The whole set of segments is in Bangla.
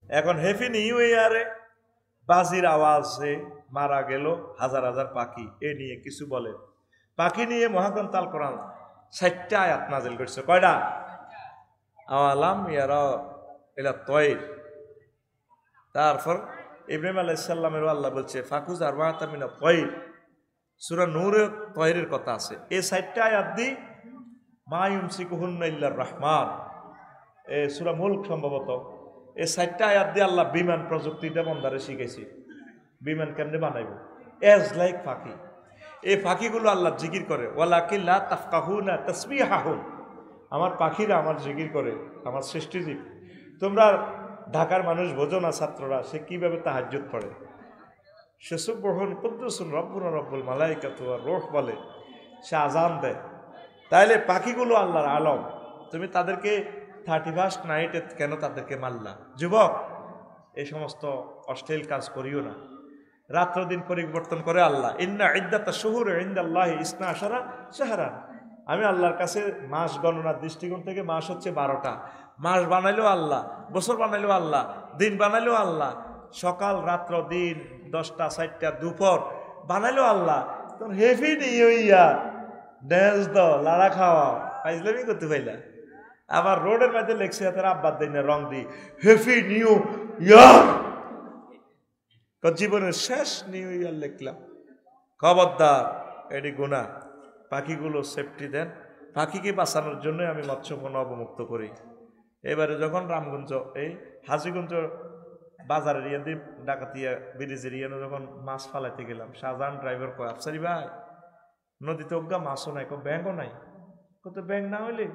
এখন হ্যাপি নিউ ইয়ারে বাজির আওয়াজে মারা গেল হাজার হাজার পাখি, এ নিয়ে কিছু বলে। পাখি নিয়ে মহাগ্রন্থ আল কোরআন 60টা আয়াত নাজিল করছে। কয়টা? আওয়ালাম ইয়ারা এলা তয়র। তারপর ইব্রাহিম আলাইহিস সালামের আল্লাহ বলছে ফাকুজ আরবাআতা মিনা তয়র। সূরা নূরে তয়রের কথা আছে। এই 60টা আয়াত দি মা ইউমসিকুহুন্না ইল্লার রহমান, এ সূরা মুলক সম্ভবত। এই 60টা আয়াত দিয়ে আল্লাহ বিমান প্রযুক্তিটা বন্দারে শিখেছি, বিমান কেমনে বানাইব। এজ লাইক পাখি, এই পাখিগুলো আল্লাহ জিকির করে। ওয়ালাকিন লা তাফকাহুনা তাসবিহাহুম, আমার পাখিরা আমার জিকির করে, আমার সৃষ্টিজীব। তোমরা ঢাকার মানুষ বোঝো না, ছাত্ররা সে কিভাবে তাহাজ্জুদ পড়ে। সে সুবহান কুদ্দুসুন রব্বুনা রব্বুল মালাইকাতু ওয়ার রূহ বলে, সে আজান দেয়। তাইলে পাখিগুলো আল্লাহর আলম, তুমি তাদেরকে 31st নাইটে কেন তাদেরকে মারলা? যুবক, এই সমস্ত অশ্লীল কাজ করিও না। রাত্র দিন পরিবর্তন করে আল্লাহ। ইন্না ইদ্দাতা শুহুর ইনদাল্লাহি ইসনা আশারা শাহরান। আমি আল্লাহর কাছে মাস গণনার দৃষ্টিকোণ থেকে মাস হচ্ছে 12টা। মাস বানাইলো আল্লাহ, বছর বানাইলো আল্লাহ, দিন বানাইলো আল্লাহ, সকাল রাত্র দিন 10টা 4টা দুপুর বানাইলো আল্লাহ। তোর হেভি নিউ ইয়ার ড্যান্স দাও, লাড়া খাওয়া, ফাইজলামি করতে পাইলা। আবার রোডের মধ্যে লেখছে হাতের আব্বার দিন রং দি হেভি নিউ ইয়ার। জীবনের শেষ নিউ ইয়ার লিখলাম। খবরদার, এটি গুনাহ। পাখিগুলো সেফটি দেন। পাখিকে বাঁচানোর জন্য আমি মৎস্যবন অবমুক্ত করি। এবারে যখন রামগঞ্জ এই হাজিগঞ্জ বাজারের ইয়ে দিয়ে ডাকাতিয়া ব্রিজের ইয়ে যখন মাছ ফালাইতে গেলাম, শাহজাহান ড্রাইভার কয় আফসারি ভাই নদীতে অজ্ঞা মাছও নাই, ব্যাংকও নাই। কত ব্যাংক না হইলে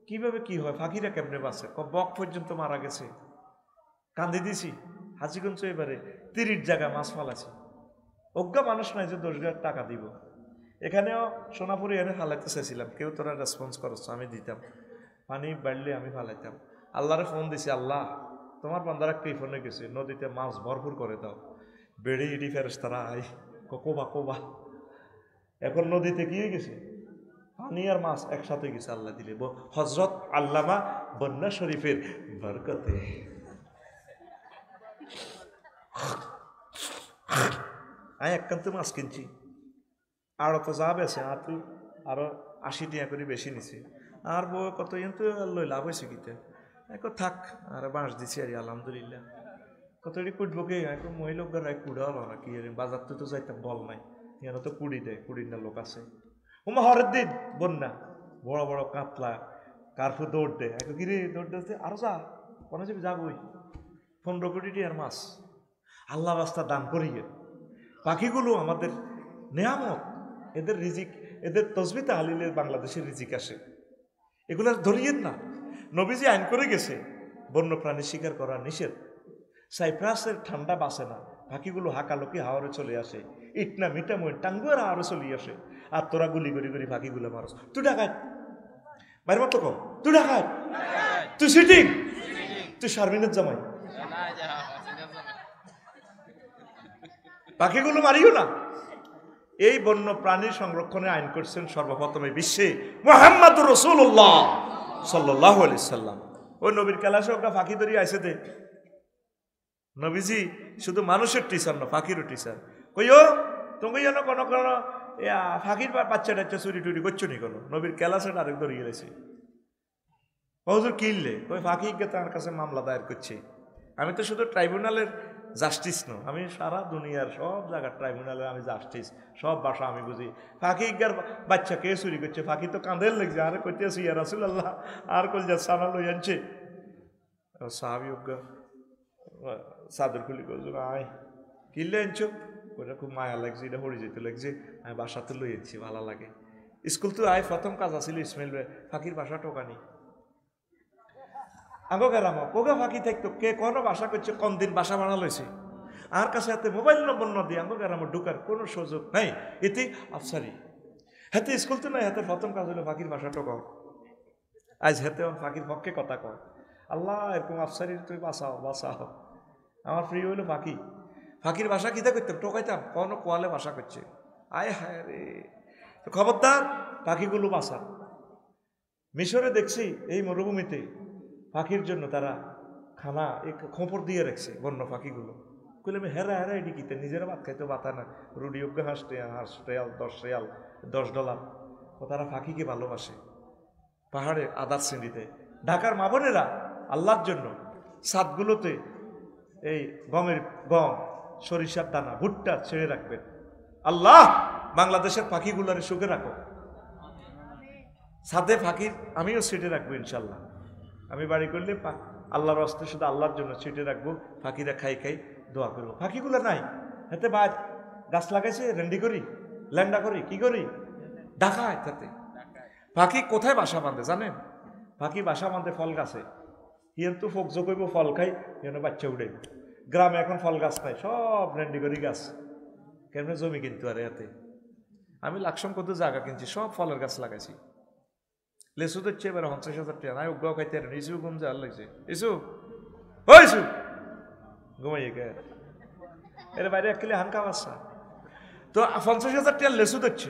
কিভাবে কি হয়, পাখিরা কেমনে বাঁচে? বক পর্যন্ত মারা গেছে। কান্দি দিছি। হাজিগঞ্জ এবারে 30 জায়গায় মাছ ফালাইছি, অজ্ঞা মানুষ নাই যে 10,000 টাকা দিব। এখানেও সোনাপুরি এনে ফালাইতে চাইছিলাম, কেউ তোরা রেসপন্স করছ, আমি দিতাম। পানি বাড়লে আমি ফালাইতাম। আল্লাহরে ফোন দিছি, আল্লাহ তোমার বান্দারা কৃপণে গেছে, নদীতে মাছ ভরপুর করে দাও। বেড়ে ইডি ফেরেশতারা আই কোবা কোবা। এখন নদীতে কি হয়ে গেছে, পানি আর মাছ একসাথে গেছে। আল্লাহ দিলে হজরত আল্লামা বন্যা শরীফের বরকতে। আমি একান্ত মাছ কিনছি, আরো তো যা বেছে আর তুই আরো 80 টাকা করে বেশি নিছি। আর বউ কত কিন্তু লই লাভ হয়েছে কিতে, থাক আর বাঁশ দিছি আর আলহামদুলিল্লাহ। কত এটি কুটবো কে, মহিলার রায় কুড়া হলো না কি, বাজার তো যাইতাম বল নাই, এখানে তো কুড়ি দেয়, 20 লোক আছে। ওমা হরের দিন বন্যা, বড় বড় কাতলা কার্ফু দৌড় দেয়, কিরে দৌড় দিতে আরো যা কোনো যাবি যাবই। 15 কোটি টিয়ার মাছ আল্লাহ রাস্তা দান করিয়ে। পাখিগুলো আমাদের নেয়ামত, এদের রিজিক, এদের তসবি তাহলিলে বাংলাদেশের রিজিক আসে। এগুলার ধরিয়েন না। নবীজি আইন করে গেছে বন্য প্রাণী শিকার করা নিষেধ। সাইপ্রাসের ঠান্ডা বাসে না, পাখিগুলো হাকালুকি হাওয়ারে চলে আসে, ইটনা মিটা মই টাঙ্গুয়ার হাওয়ারে চলে আসে। আর তোরা গুলি করি করি পাখিগুলো মারস। তুই ডাকাত বাইর মতো কম, তুই ডাকাত, তুই সিটিং, তুই শারমিনের জামাই। পাখিগুলো মারিও না। এই বন্য প্রাণীর সংরক্ষণে আইন করছেন সর্বপ্রথমে বিশ্বে মুহাম্মদুর রাসূলুল্লাহ সাল্লাল্লাহু আলাইহি সাল্লাম। ওই নবীর ক্লাসে ওটা ফাঁকি ধরি আইসে দে। নবীজি শুধু মানুষের টিচার না, ফাঁকিরও টিচার। কইও তুমি যেন কোনো কোনো ফাঁকির বাচ্চা টাচ্চা চুরি টুরি করছো নি কোনো, নবীর ক্লাসে আরেক ধরে গেছে। হুজুর কিনলে ওই ফাঁকি তার কাছে মামলা দায়ের করছে। আমি তো শুধু ট্রাইব্যুনালের জাস্টিস না, আমি সারা দুনিয়ার সব জায়গার ট্রাইব্যুনালের আমি জাস্টিস, সব ভাষা আমি বুঝি। ফাঁকি ইজ্ঞার বাচ্চা কে চুরি করছে, ফাঁকি তো কাঁদের লেগছে, আরে করতেছি ইয়া রাসূলুল্লাহ, আর কল যা সানা লই আনছে। সাহাবী উজ্ঞা চাদর খুলি করছো, আয় কিনলে আনছো, ওটা খুব মায়া লাগছে, এটা হরি যেতে লাগছে, আমি বাসাতে লই আনছি, ভালো লাগে। স্কুল তো আয় প্রথম কাজ আসছিল ইসমাইল ফাঁকির বাসা টোকানি। আগো গেলাম কোগা ফাঁকি থাকতো, কে কোনো বাসা করছে, কোন দিন বাসা বানা লইছে, আর কাছে হাতে মোবাইল নম্বর না দিয়ে আঙ্গো গেলাম ঢুকার কোনো সুযোগ নাই। এতে আফসারি হাতে স্কুল তো নাই, হাতে প্রথম কাজ হলো ফাঁকির বাসা টোকাও। আজ হাতে ফাঁকির পক্ষে কথা কও, আল্লাহ এরকম আফসারি তুমি বাঁচাও বাঁচাও। আমার প্রিয় হইলো ফাঁকি। ফাঁকির বাসা কিতা করতাম, টোকাইতাম, কোনো কোয়ালে বাসা করছে, আয় হায় রে। তো খবরদার পাখিগুলো বাঁচা। মিশরে দেখছি এই মরুভূমিতে পাখির জন্য তারা খানা এক খোঁপর দিয়ে রাখছে বন্য পাখিগুলো। কইলে আমি হেরা হেরা এটি কিতে নিজেরা ভাত খাইতে বাতা না, রুডি অজ্ঞা হাঁস রিয়াল 10 রিয়াল $10। ও তারা পাখিকে ভালোবাসে। পাহাড়ে আদার শ্রেণীতে ঢাকার মা বোনেরা আল্লাহর জন্য ছাদগুলোতে এই গম, সরিষার দানা, ভুট্টা ছেড়ে রাখবেন। আল্লাহ বাংলাদেশের পাখিগুলোরে সুখে রাখো। ছাদে পাখির আমিও ছিটে রাখবো ইনশাল্লাহ। আমি বাড়ি করলে আল্লাহর রাস্তায় শুধু আল্লাহর জন্য ছিটে রাখবো, পাখিরা খাই দোয়া করবো। পাখিগুলো নাই হাতে বাজ গাছ লাগাইছে, রেন্ডি করি, ল্যান্ডা করি, কি করি, ঢাকায়। তাতে পাখি কোথায় বাসা বাঁধে জানেন? পাখি বাসা বাঁধে ফল গাছে। হিয়েন তো ফোক জোকইব ফল খাই, হিয়েন বাচ্চা উড়ে। গ্রামে এখন ফল গাছ নাই, সব রেন্ডি করি গাছ। কেমন জমি কিনতে পারে হাতে। আমি লাকসম কত জায়গা কিনছি, সব ফলের গাছ লাগাইছি। লেসু দিচ্ছে এবার 50,000 টাকা। আমি উগ্রাও খাইতে ইসু ঘুম যা লাগছে, ইসু ও ইসু ঘুমাইয়ে গে এর বাইরে এক কিলো হানকা বাচ্চা তো 50,000 টাকা লেসু দিচ্ছে।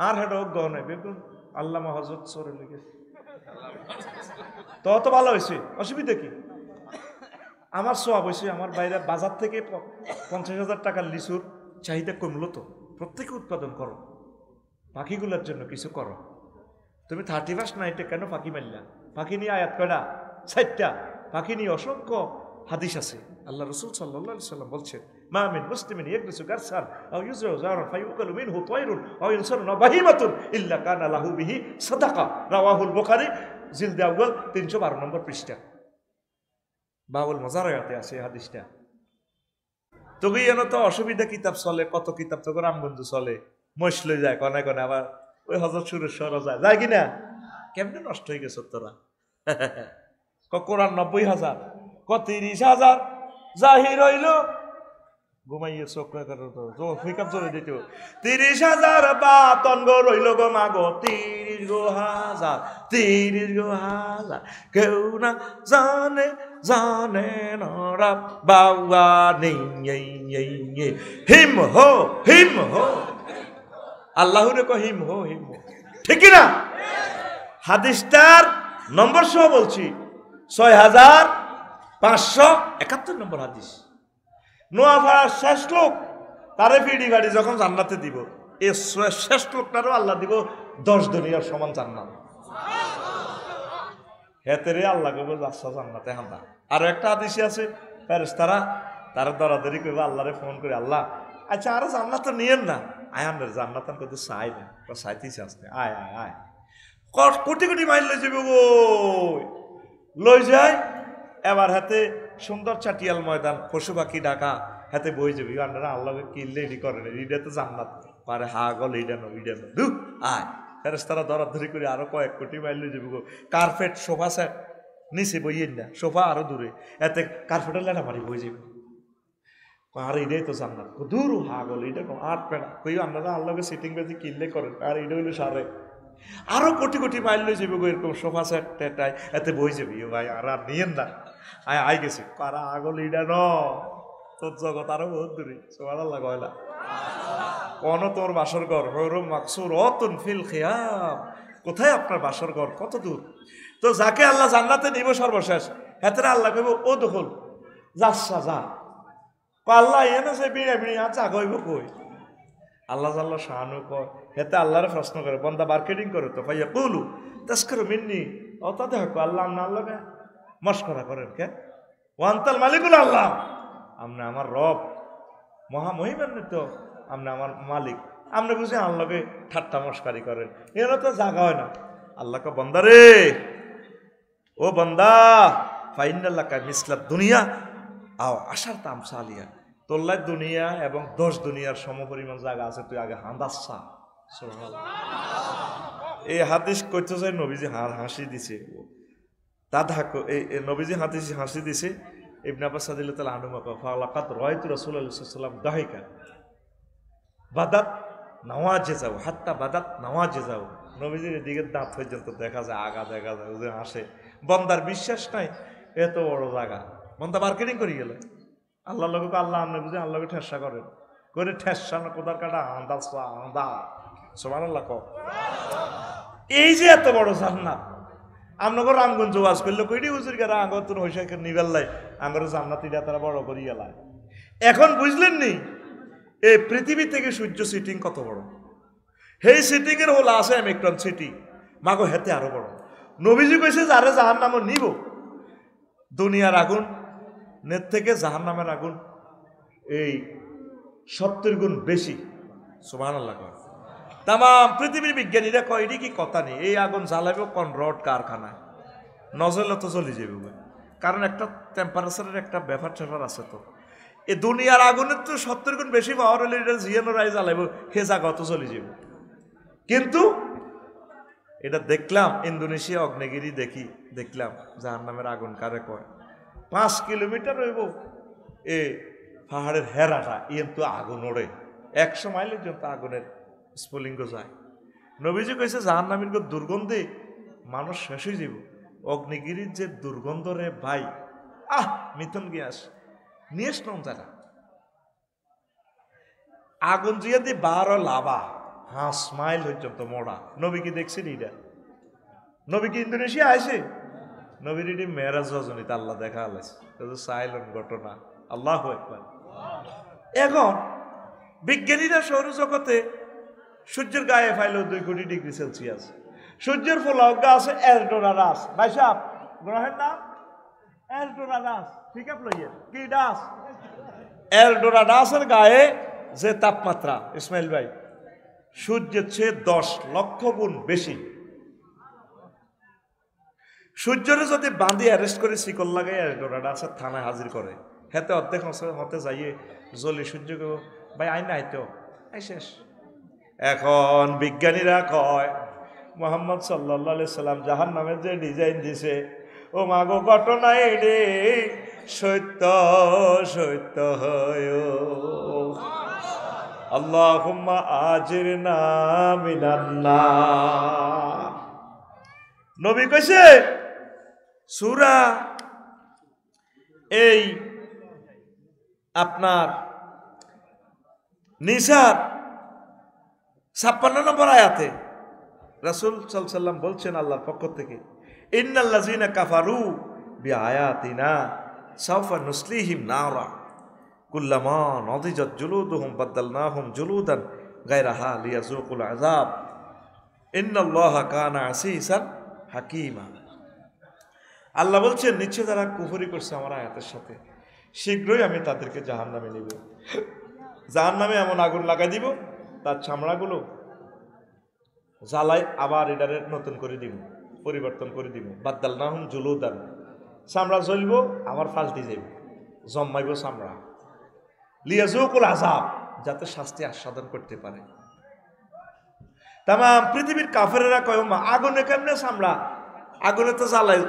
আর হেঁটো গ নাই বেগুন আল্লামা হজরত সরে লেগেছে। তো ভালো হয়েছে, অসুবিধা কি? আমার সোয়াব হয়েছে। আমার বাইরে বাজার থেকে 50,000 টাকার লিচুর চাহিদা কমলো। তো প্রত্যেকে উৎপাদন করো, পাখিগুলোর জন্য কিছু করো। তুমি 31st নাইটে কেন পাখি মারলা? পাখি নিয়ে আয়াত কয়টা? 4টা। পাখি নিয়ে অসংখ্য হাদিস আছে। আল্লাহ রাসূল সাল্লাল্লাহু আলাইহি ওয়াসাল্লাম বলছেন, মা মিন মুসলিমিন ইয়াকরিসু গারসান আও ইউযরা জারান ফায়ুকালু মিনহু তায়রুন আও ইনসারুন বাহিমাতুন ইল্লা কানা লাহু বিহি সাদাকা। রাওয়াহুল বুখারী জিলদ আউয়াল 312 নম্বর পৃষ্ঠা। বাউল মজারায়াতে আছে হাদিসটা। তবে এনে তো অসুবিধা কিতাব চলে, কত কিতাব তো রামগঞ্জ চলে, মহিষ লই যায় কনে কনে, আবার ওই হজরত সুরেশ্বরও যায় কিনা? কেমনে নষ্ট হয়ে গেছ তোরা? কোরআন 90,000, 30,000 জাহির হইল। ঘুমাইয়ে চোখ ফিকাপ চলে দিত। 30,000 বাতন গো রইল গো মাগো, 30,000 কেউ না জানে নরা বাবা নেই হিম হো আল্লাহরে কো হিম হো। ঠিক না? হাদিসটার নম্বর সহ বলছি 6,571 নম্বর হাদিস। নোয়াপাড়ার শেষ লোক তারে ফিডি গাড়ি যখন জান্নাতে দিব, এই শেষ লোকটারও আল্লাহ দিব 10 দুনিয়ার সমান জান্নাত। হেতেরে আল্লাহ কইব যাচ্ছা জান্নাতে হান্দা। আরো একটা হাদিসে আছে, ফেরেশতারা তারা দরাদরি করবে আল্লাহরে ফোন করে, আল্লাহ আচ্ছা আরো জান্নাত তো নিয়েন না, আয়ানের জান্নাত কত চাই না, চাইতেছি আসতে, আয় কোটি কোটি মাইল লই যাবে গো, লই যায়। এবার হাতে সুন্দর চাটিয়াল ময়দান, পশু পাখি ডাকা, হাতে বই যাবি। আপনারা আল্লাহকে কিনলে এডি করেন, এটা তো জান্নাত পারে। হা গল এইটা নো দু আয়। ফেরেশতারা দরাদরি করে আরো কয়েক কোটি মাইল লই যাবে গো। কার্পেট সোফা সেট নিচে বইয়েন না, সোফা আরো দূরে, এতে কার্পেটের লেটা মারি বই যাবে। আর এটাই তো জান্নাত দূর। হা গল এটা আট পেড়া কই আপনারা আল্লাহকে সিটিং বেজি কিনলে করেন, আর এটা হইলো সারে। আরো কোটি কোটি মাইল লই যাবে গো এরকম সোফা সেট টেটাই, এতে বই যাবি। ও ভাই আর নিয়েন না, আই গেছে কারা আগল ইডা ন তোর জগৎ আরো বহুত দূরে। সুবহানাল্লাহ কয়লা কোন তোর বাসর ঘর হরম মাকসুর অতুন ফিল খিয়াম। কোথায় আপনার বাসর ঘর, কত দূর? তো যাকে আল্লাহ জান্নাতে নিব সর্বশেষ, হেতরা আল্লাহ কইব ও দখল যাচ্ছা যা। আল্লাহ এনে সে বিড়ে আচ্ছা কইব কই? আল্লাহ জাল্লা শাহানু কয়, হেতে আল্লাহরে প্রশ্ন করে, বন্দা মার্কেটিং করে তো ভাইয়া বলু তাস্কর মিন্নি অতা দেখো আল্লাহ না আল্লাহকে মস্করা করেন কে? ওয়ান্তাল মালিকুল আল্লাহ, আপনি আমার রব, মহামহিমান্বিত, আপনি আমার মালিক। আপনি বুঝে আল্লাহকে ঠাট্টা মস্কারি করেন, এরা তো জাগা হয় না। আল্লাহকে বন্দা রে, ও বন্দা ফাইনাল্লাহ মিসলা দুনিয়া আও আশার তামসালিয়া, তোল্লায় দুনিয়া এবং 10 দুনিয়ার সমপরিমাণ জায়গা আছে, তুই আগে হাঁদাচ্ছা। এই হাদিস কইতে চাই নবীজি হাসি দিছে। নবীজি হাসি দিছে। ইবনে আব্বাস রাদিয়াল্লাহু তাআলা আনহু ফালাকাত রাআইতু রাসূলুল্লাহ সাল্লাল্লাহু আলাইহি ওয়াসাল্লাম দাহিকা বাদাত নওয়াজিজাও হাত্তা বাদাত নওয়াজিজাও। নবীজির দিকে দাঁত পর্যন্ত দেখা যায়, আগা দেখা যায়, ওদের হাসে। বন্দার বিশ্বাস নাই এত বড় জায়গা, বন্দা মার্কেটিং করে গেলে আল্লাহ লোককে আল্লাহ আপনি বুঝে আল্লাহকে ঠেসা করেন, করে ঠেসা না কোদার কাটা আন্দা সুবহানাল্লাহ ক। এই যে এত বড় জান্নাত, আমনগর রামগঞ্জ ওয়াজ করলো কইডি হুজুর গারা আগতন হইসা নিবেল্লাই আঙ্গর জান্নাতীরা তারা বড় করি গেলায়। এখন বুঝলেন নি এই পৃথিবী থেকে সূর্য সিটিং কত বড়? সেই সিটিং এর হল আছে মেক্টন সিটি, মাগো হেতে আরো বড়। নবীজি কইছে যারে জাহান্নাম নিব, দুনিয়ার আগুন নেট থেকে জাহান্নামের আগুন এই 70 গুণ বেশি। সুবহানাল্লাহ। তাম পৃথিবীর বিজ্ঞানীরা কয় এটি কি কথা নেই, এই আগুন জ্বালাবে কোন রড কারখানায়, নজলে তো চলে যাবে, কারণ একটা টেম্পারেচারের একটা ব্যাপার ট্যাপার আছে। তো এই দুনিয়ার আগুনের তো 70 গুণ বেশি পাওয়ার হলে এটা জিয়ানোরাই জ্বালাইব, সে জায়গা তো চলে যাবে। কিন্তু এটা দেখলাম ইন্দোনেশিয়া অগ্নেগিরি দেখলাম জাহান্নামের আগুন কারে কয়। 5 কিলোমিটার হইব এ পাহাড়ের হেরাটা, ইয়ে তো আগুন ওড়ে, 100 মাইলের জন্য আগুনের স্ফুলিঙ্গ যায়। নবীজি কইছে জাহান্নামীর দুর্গন্ধে মানুষ শেষ হয়ে যাব। অগ্নিগিরির যে দুর্গন্ধ রে ভাই, মিথুন গ্যাস নিয়ে নম যারা আগুন জিয়া দিয়ে 12 লাভা 5 মাইল পর্যন্ত মোড়া। নবী কি দেখছেন? এটা নবী কি ইন্দোনেশিয়া আছে? নবীর এটি মেরাজ রজনীতে আল্লাহ দেখা আলাইছে, সাইলেন্ট ঘটনা। আল্লাহু আকবার। এখন বিজ্ঞানীরা সৌরজগতে সূর্যের গায়ে ফাইল 2 কোটি ডিগ্রি সেলসিয়াস। সূর্যের ফলক আছে এলডোরাডাস। ভাই সাহেব গ্রহের নাম এলডোরাডাস, ঠিক আছে লইয়ে কি ডাস? এলডোরাডাসের গায়ে যে তাপমাত্রা ইসমাইল ভাই সূর্যের চেয়ে 10 লক্ষ গুণ বেশি। সূর্যরে যদি বাঁধি অ্যারেস্ট করে শিকল লাগাই এলডোরাডাসের থানায় হাজির করে, হেতে অর্ধেক হতে যাইয়ে জলি সূর্যকে ভাই আইন আইতো আই শেষ। এখন বিজ্ঞানীরা কয় মুহাম্মদ সাল্লাল্লাহু আলাইহি সাল্লাম জাহান্নামের যে ডিজাইন দিছে, ও মাগো ঘটনা এডে সত্য সত্য হয়। আল্লাহুম্মা আজিরনা মিনান নার। নবী কইছে সূরা এই আপনার নিসার 56 নম্বর আয়াতে রাসূল সাল্লাল্লাহু আলাইহি ওয়াসাল্লাম বলছেন আল্লাহর পক্ষ থেকে, ইন্নাল্লাযীনা কাফারু বিআয়াতিনা সাওফা নুসলিহিম নারা কুল্লামা নাদিজাত জুলুদুহুম বাদদালনাহুম জুলুদান গায়রাহা লিয়াযুকুল আযাব ইন্নাল্লাহা কানা আসীসান হাকীমা। আল্লাহ বলছেন নিশ্চয় যারা কুফরি করছে আমার আয়াতের সাথে, শীঘ্রই আমি তাদেরকে জাহান্নামে নিব। জাহান্নামে এমন আগুন লাগাই দিব, তার চামড়াগুলো জ্বালাই আবার এটারে নতুন করে দিব, পরিবর্তন করে দিব। বাদদালনাহুম জুলুদান, চামড়া জ্বলব আবার পাল্টে যাইব, জম্মাইব চামড়া। লিয়াযুকুল আযাব, যাতে শাস্তি আস্বাদন করতে পারে। তাম পৃথিবীর কাফেরেরা কয় মা আগুনে কেমনে চামড়া, আগুনে তো জ্বালাই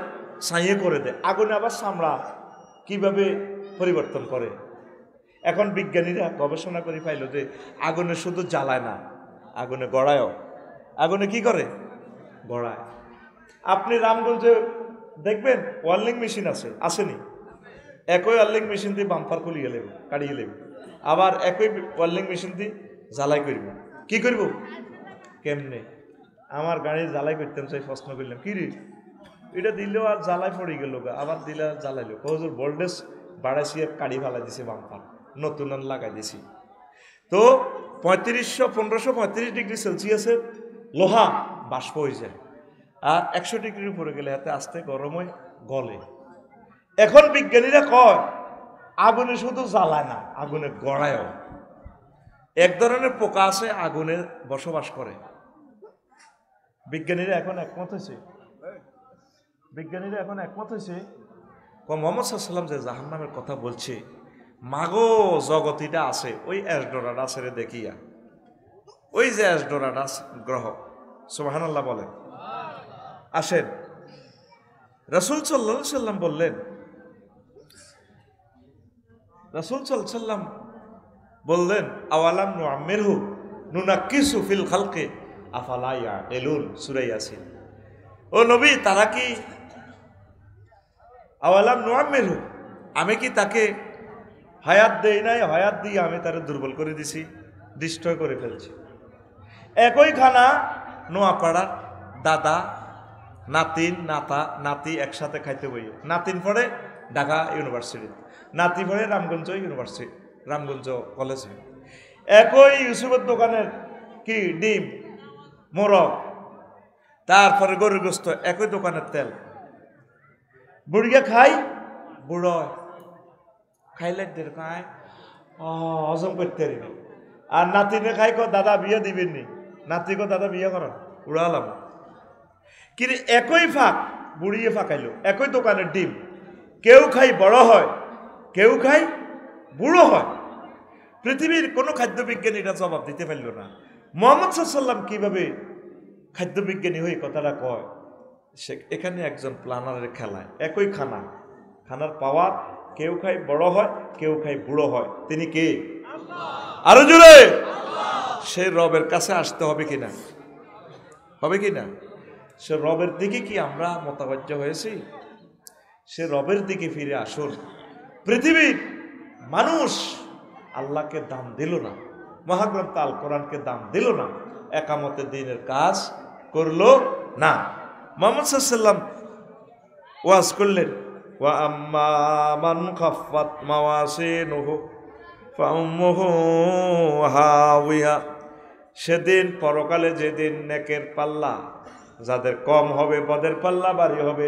ছাইয়ে করে দেয়, আগুনে আবার চামড়া কিভাবে পরিবর্তন করে। এখন বিজ্ঞানীরা গবেষণা করে পাইল যে আগুনে শুধু জ্বালায় না, আগুনে গড়ায়ও। আগুনে কি করে? গড়ায়। আপনি রামগঞ্জে দেখবেন ওয়ার্লিং মেশিন আছে, আসেনি? একই ওয়ার্লিং মেশিন দিয়ে বাম্পার খুলিয়ে নেব, কাটিয়ে নেব, আবার একই ওয়ার্লিং মেশিন দিয়ে জ্বালাই করব। কি করব? কেমনে? আমার গাড়ি জ্বালাই করতাম, চাই প্রশ্ন করলাম কি রে এটা দিলেও আর জ্বালাই পড়ে গেল, আবার দিলে আর জ্বালাইলো, হুজুর ভোল্টেজ বাড়াইছি আর কাড়ি ফেলাই দিছে, বাম্পার নতুন লাগাই দিছি। তো 1535 ডিগ্রি সেলসিয়াসের লোহা বাষ্প হয়ে যায়, আর 100 ডিগ্রির উপরে গেলে হাতে আস্তে গরম হয়ে গলে। এখন বিজ্ঞানীরা কয় আগুনে শুধু জ্বালায় না, আগুনে গড়ায়ও। এক ধরনের পোকা আছে আগুনে বসবাস করে। বিজ্ঞানীরা এখন একমত হয়েছে মুহাম্মদ সাল্লাল্লাহু আলাইহি ওয়াসাল্লাম যে জাহান্নামের কথা বলছে, মাগো জগতিটা আছে ওই এসডোরাডাসের দেখিয়া, ওই যে এসডোরাডাস গ্রহ। সুবহানাল্লাহ বলেন। আসেন, রাসূল সাল্লাল্লাহু আলাইহি ওয়াসাল্লাম বললেন, রাসূল সাল্লাল্লাহু আলাইহি ওয়াসাল্লাম বললেন আওয়ালাম নুআম্মিরহু নুনাক্কিসু ফিল খালকি আফালা ইয়াকিলুন, সূরা ইয়াসিন। ও নবী, তারা কি আওয়ালাম নুআম্মিরহু, আমি কি তাকে হায়াত দেই নাই? হায়াত দিয়ে আমি তারে দুর্বল করে দিছি, ডিস্ট্রয় করে ফেলছি। একই খানা নোয়াপাড়ার দাদা নাতিন নাতা নাতি একসাথে খাইতে বই। নাতিন পড়ে ঢাকা ইউনিভার্সিটি, নাতি পড়ে রামগঞ্জ ইউনিভার্সিটি, রামগঞ্জ কলেজে। একই ইউসুফের দোকানের কি ডিম, মোরগ, তারপরে গরুর গোস্ত, একই দোকানের তেল। বুড়িয়া খাই, বুড়ো খাইলে খায় হজম করতে পারিনি। আর নাতিনে খাই কো দাদা বিয়ে দিবেননি, নাতি কো দাদা বিয়ে করেন, উড়ালাম। কিন্তু একই ফাঁক বুড়িয়ে ফাঁকাইলো, একই দোকানের ডিম, কেউ খাই বড় হয়, কেউ খাই বুড়ো হয়। পৃথিবীর কোনো খাদ্য বিজ্ঞানী এটা জবাব দিতে পারল না। মুহাম্মদ সাল্লাল্লাহু কিভাবে খাদ্য বিজ্ঞানী হয়ে কথাটা কয়, সে এখানে একজন প্ল্যানারের খেলায়। একই খানা, খানার পাওয়ার, কেউ খাই বড় হয়, কেউ খাই বুড়ো হয়। তিনি কে? আরো জোরে। সে রবের কাছে আসতে হবে কিনা? হবে কিনা? সে রবের দিকে কি আমরা মোতাবজ্জ হয়েছি? সে রবের দিকে ফিরে আসুন। পৃথিবীর মানুষ আল্লাহকে দাম দিল না, মহাগ্রন্থ আল কোরআনকে দাম দিল না, একামতে দিনের কাজ করলো না। মুহাম্মদ সাল্লাল্লাহু আলাইহি ওয়াসাল্লাম ওয়াজ করলেন, ওয়া আম্মা মান খাফফাত মাওয়াজিনুহু ফাউম্মুহু হাওিয়া। সেদিন পরকালে যেদিন নেকের পাল্লা যাদের কম হবে, বদের পাল্লা ভারী হবে,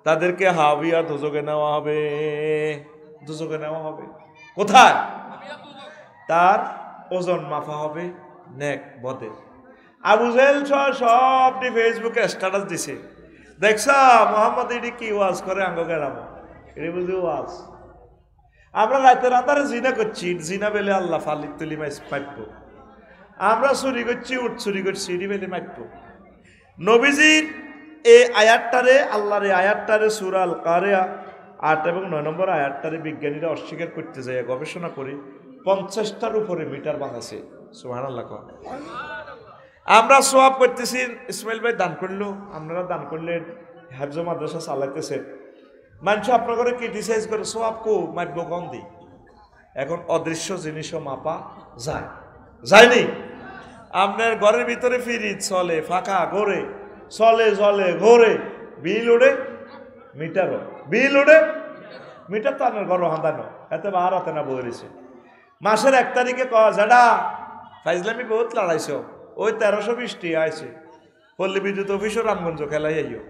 তাদেরকে হাওিয়া দুজকে নেওয়া হবে। দুজকে নেওয়া হবে কোথায়? তার ওজন মাফা হবে নেক বদের। আবু জেহেল সবটি ফেসবুকে স্ট্যাটাস দিছে, দেখছা মোহাম্মদ এটি কি ওয়াজ করে আঙ্গ গেলাম, এটি বুঝি ওয়াজ। আমরা রাতের আন্ধারে জিনা করছি, জিনা বেলে আল্লাহ ফালিক তুলি মাইপ। আমরা চুরি করছি, উঠ চুরি করছি, এটি বেলে মাইপ। নবীজির এই আয়াতটারে, আল্লাহর এই আয়াতটারে সূরা আল কারিয়া 8 এবং 9 নম্বর আয়াতটারে বিজ্ঞানীরা অস্বীকার করতে যায়, গবেষণা করে 50টার উপরে মিটার বানাইছে। সুবহানাল্লাহ। আমরা সোয়াব করতেছি, ইসমাইল ভাই দান করলো, আপনারা দান করলেন, হাফজ মাদ্রাসা চালাইতেছে, মানুষ আপনার ঘরে ক্রিটিসাইজ করে, সোয়াব কো মাইব কম দিই। এখন অদৃশ্য জিনিসও মাপা যায়, যায়নি? আপনার ঘরের ভিতরে ফ্রিজ চলে, ফাঁকা ঘরে চলে, চলে ঘরে, বিল ওড়ে মিটারও, বিল ওড়ে মিটার তো আপনার ঘর হাঁদানো, এতে বার হাতে না বলেছে। মাসের 1 তারিখে কয়া যাডা ফাইজলামি বহুত লড়াইছ, ওই 1320 আইছে পল্লী বিদ্যুৎ অফিসও রামগঞ্জ খেলাই আইও,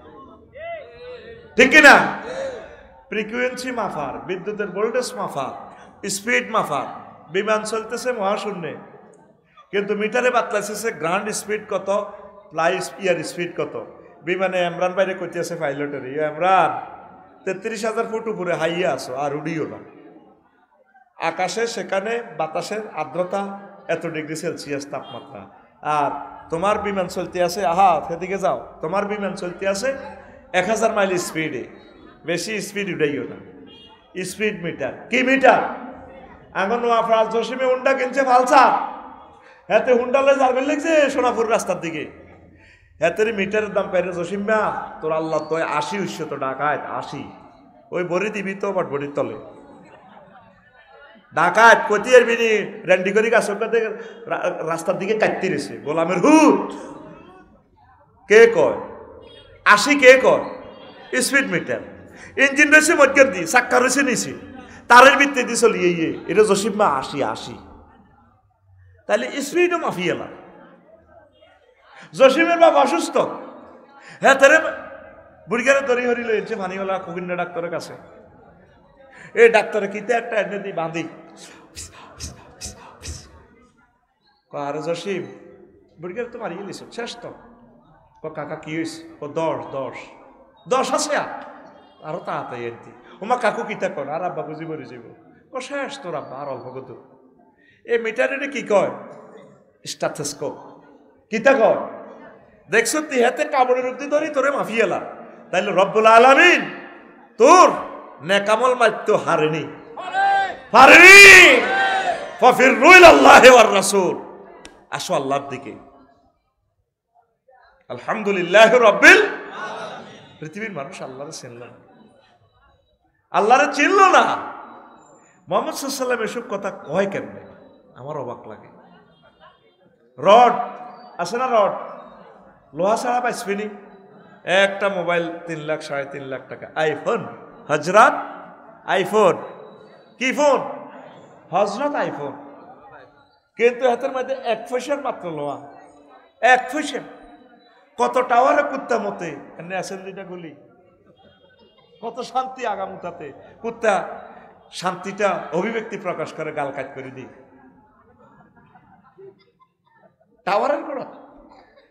ঠিক কিনা? ফ্রিকুয়েন্সি মাফার, বিদ্যুতের ভোল্টেজ মাফার, স্পিড মাফার, বিমান চলতেছে মহাশূন্যে, কিন্তু মিটারে বাতলাইছে গ্রাউন্ড স্পিড কত, ফ্লাই ইয়ার স্পিড কত। বিমানে ইমরান বাইরে করতেছে পাইলটের, ইমরান 33,000 ফুট উপরে হাইয়া আসো, আর উড়িও না। আকাশে সেখানে বাতাসের আর্দ্রতা এত ডিগ্রি সেলসিয়াস তাপমাত্রা, আর তোমার বিমান চলতে আছে, আহা সেদিকে যাও, তোমার বিমান চলতে আছে 1000 মাইল স্পিডে, বেশি স্পিড উঠাইও না। স্পিড মিটার কি মিটার? এখন আফরাজ জসিমে হুন্ডা কিনছে ফালসা, হাতে হুন্ডালে যাবে লিখছে সোনাপুর রাস্তার দিকে, হাতের মিটারের দাম পাইরে জসিমা তোর আল্লাহ তো 80 তো ডাকায় 80, ওই বড়ি দিবি তো বাট বড়ির তলে ডাকাত কতির বিনি রেন্ডি করি গাছকে রাস্তার দিকে কাটতে রয়েছে। গোলামের হুট কে কয় 80, কে কয় স্পিড মিটার। ইঞ্জিন রয়েছে মধ্যের দি, চাক্কা রয়েছে নিচে, তারের ভিত্তি দিয়ে চলিয়ে এটা জসিমা 80। তাহলে স্পিডও মাফি এলাম। জসিমের বাপ অসুস্থ, হ্যাঁ তারে বুড়িগারে দড়ি হরি লইছে ভানিওয়ালা কুকিন্না ডাক্তারের কাছে। এই ডাক্তারে কিতে একটা এনে দিই বাঁধি, আরে জসিম বুড়িগারে তো মারিয়ে লিস শেষ তো। কাকা কি হয়েছে? 10 আছে আরো তাড়াতাড়ি এনতি। ওমা কাকু কিতা কর, আর আব্বা বুঝি বলি যাব শেষ তোর আব্বা আর অল্প কত। এই মিটারে কি কয়? স্ট্যাথোস্কোপ। কিতা কয়? দেখছো তুই হাতে কামড়ের অব্দি ধরি তোরে মাফিয়েলা, তাইলে রব্বুল আলামিন তোর নেকামল মাইতো হারেনি, পারেনি। ফাফিরু ইলাল্লাহি ওয়ার রাসূল, আসো আল্লাহর দিকে। আলহামদুলিল্লাহ রাব্বিল আলামিন। পৃথিবীর মানুষ আল্লাহরে চিনল না, আল্লাহরে চিনল না। মুহাম্মদ সাল্লাল্লাহু আলাইহি ওয়াসাল্লাম এসব কথা কয় কেমনে? আমার অবাক লাগে। রড আছে না, রড লোহা ছাড়া পাইসবেনি, একটা মোবাইল 3 লাখ 3.5 লাখ টাকা, আইফোন হজরত, আইফোন কি ফোন হজরত আইফোন, কিন্তু হাতের মধ্যে 1 পয়সার মাত্র লোহা, 1 পয়সা। কত টাওয়ারে কুত্তা মতে অ্যাসেম্বলিটা গুলি, কত শান্তি আগামুতাতে কুত্তা শান্তিটা অভিব্যক্তি প্রকাশ করে গাল কাট করে দিই টাওয়ারের করা।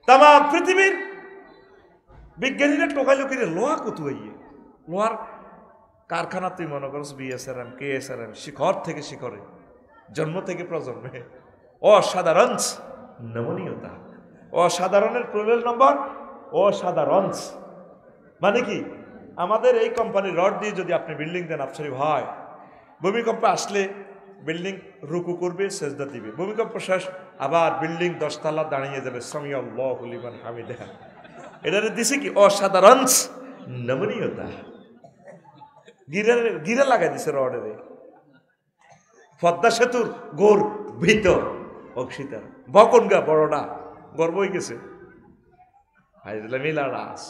তাম পৃথিবীর বিজ্ঞানীরা টোকাইল কিরে লোহা কত হইয়ে, লোহার কারখানা তুই মনে করস বিএসআরএম কেএসআরএম, শিখর থেকে শিখরে, জন্ম থেকে প্রজন্মে অসাধারণ নমনীয়তা। অসাধারণের প্লুরাল নম্বর অসাধারণ, মানে কি আমাদের এই কোম্পানির রড দিয়ে যদি আপনি বিল্ডিং দেন আফসারি হয়, ভূমিকম্প আসলে বিল্ডিং রুকু করবে, সেজদা দিবে, ভূমিকম্প শেষ আবার বিল্ডিং 10 তলা দাঁড়িয়ে যাবে, সামি আল্লাহু লিমান হামিদা। এটারে দিছে কি অসাধারণ নমনীয়তা, গিরা লাগাই দিছে রডেরে। পদ্মা সেতুর গোর ভিতর অংশীদার বকনগা বড়টা গর্ব হয়ে গেছে, মিলারাস।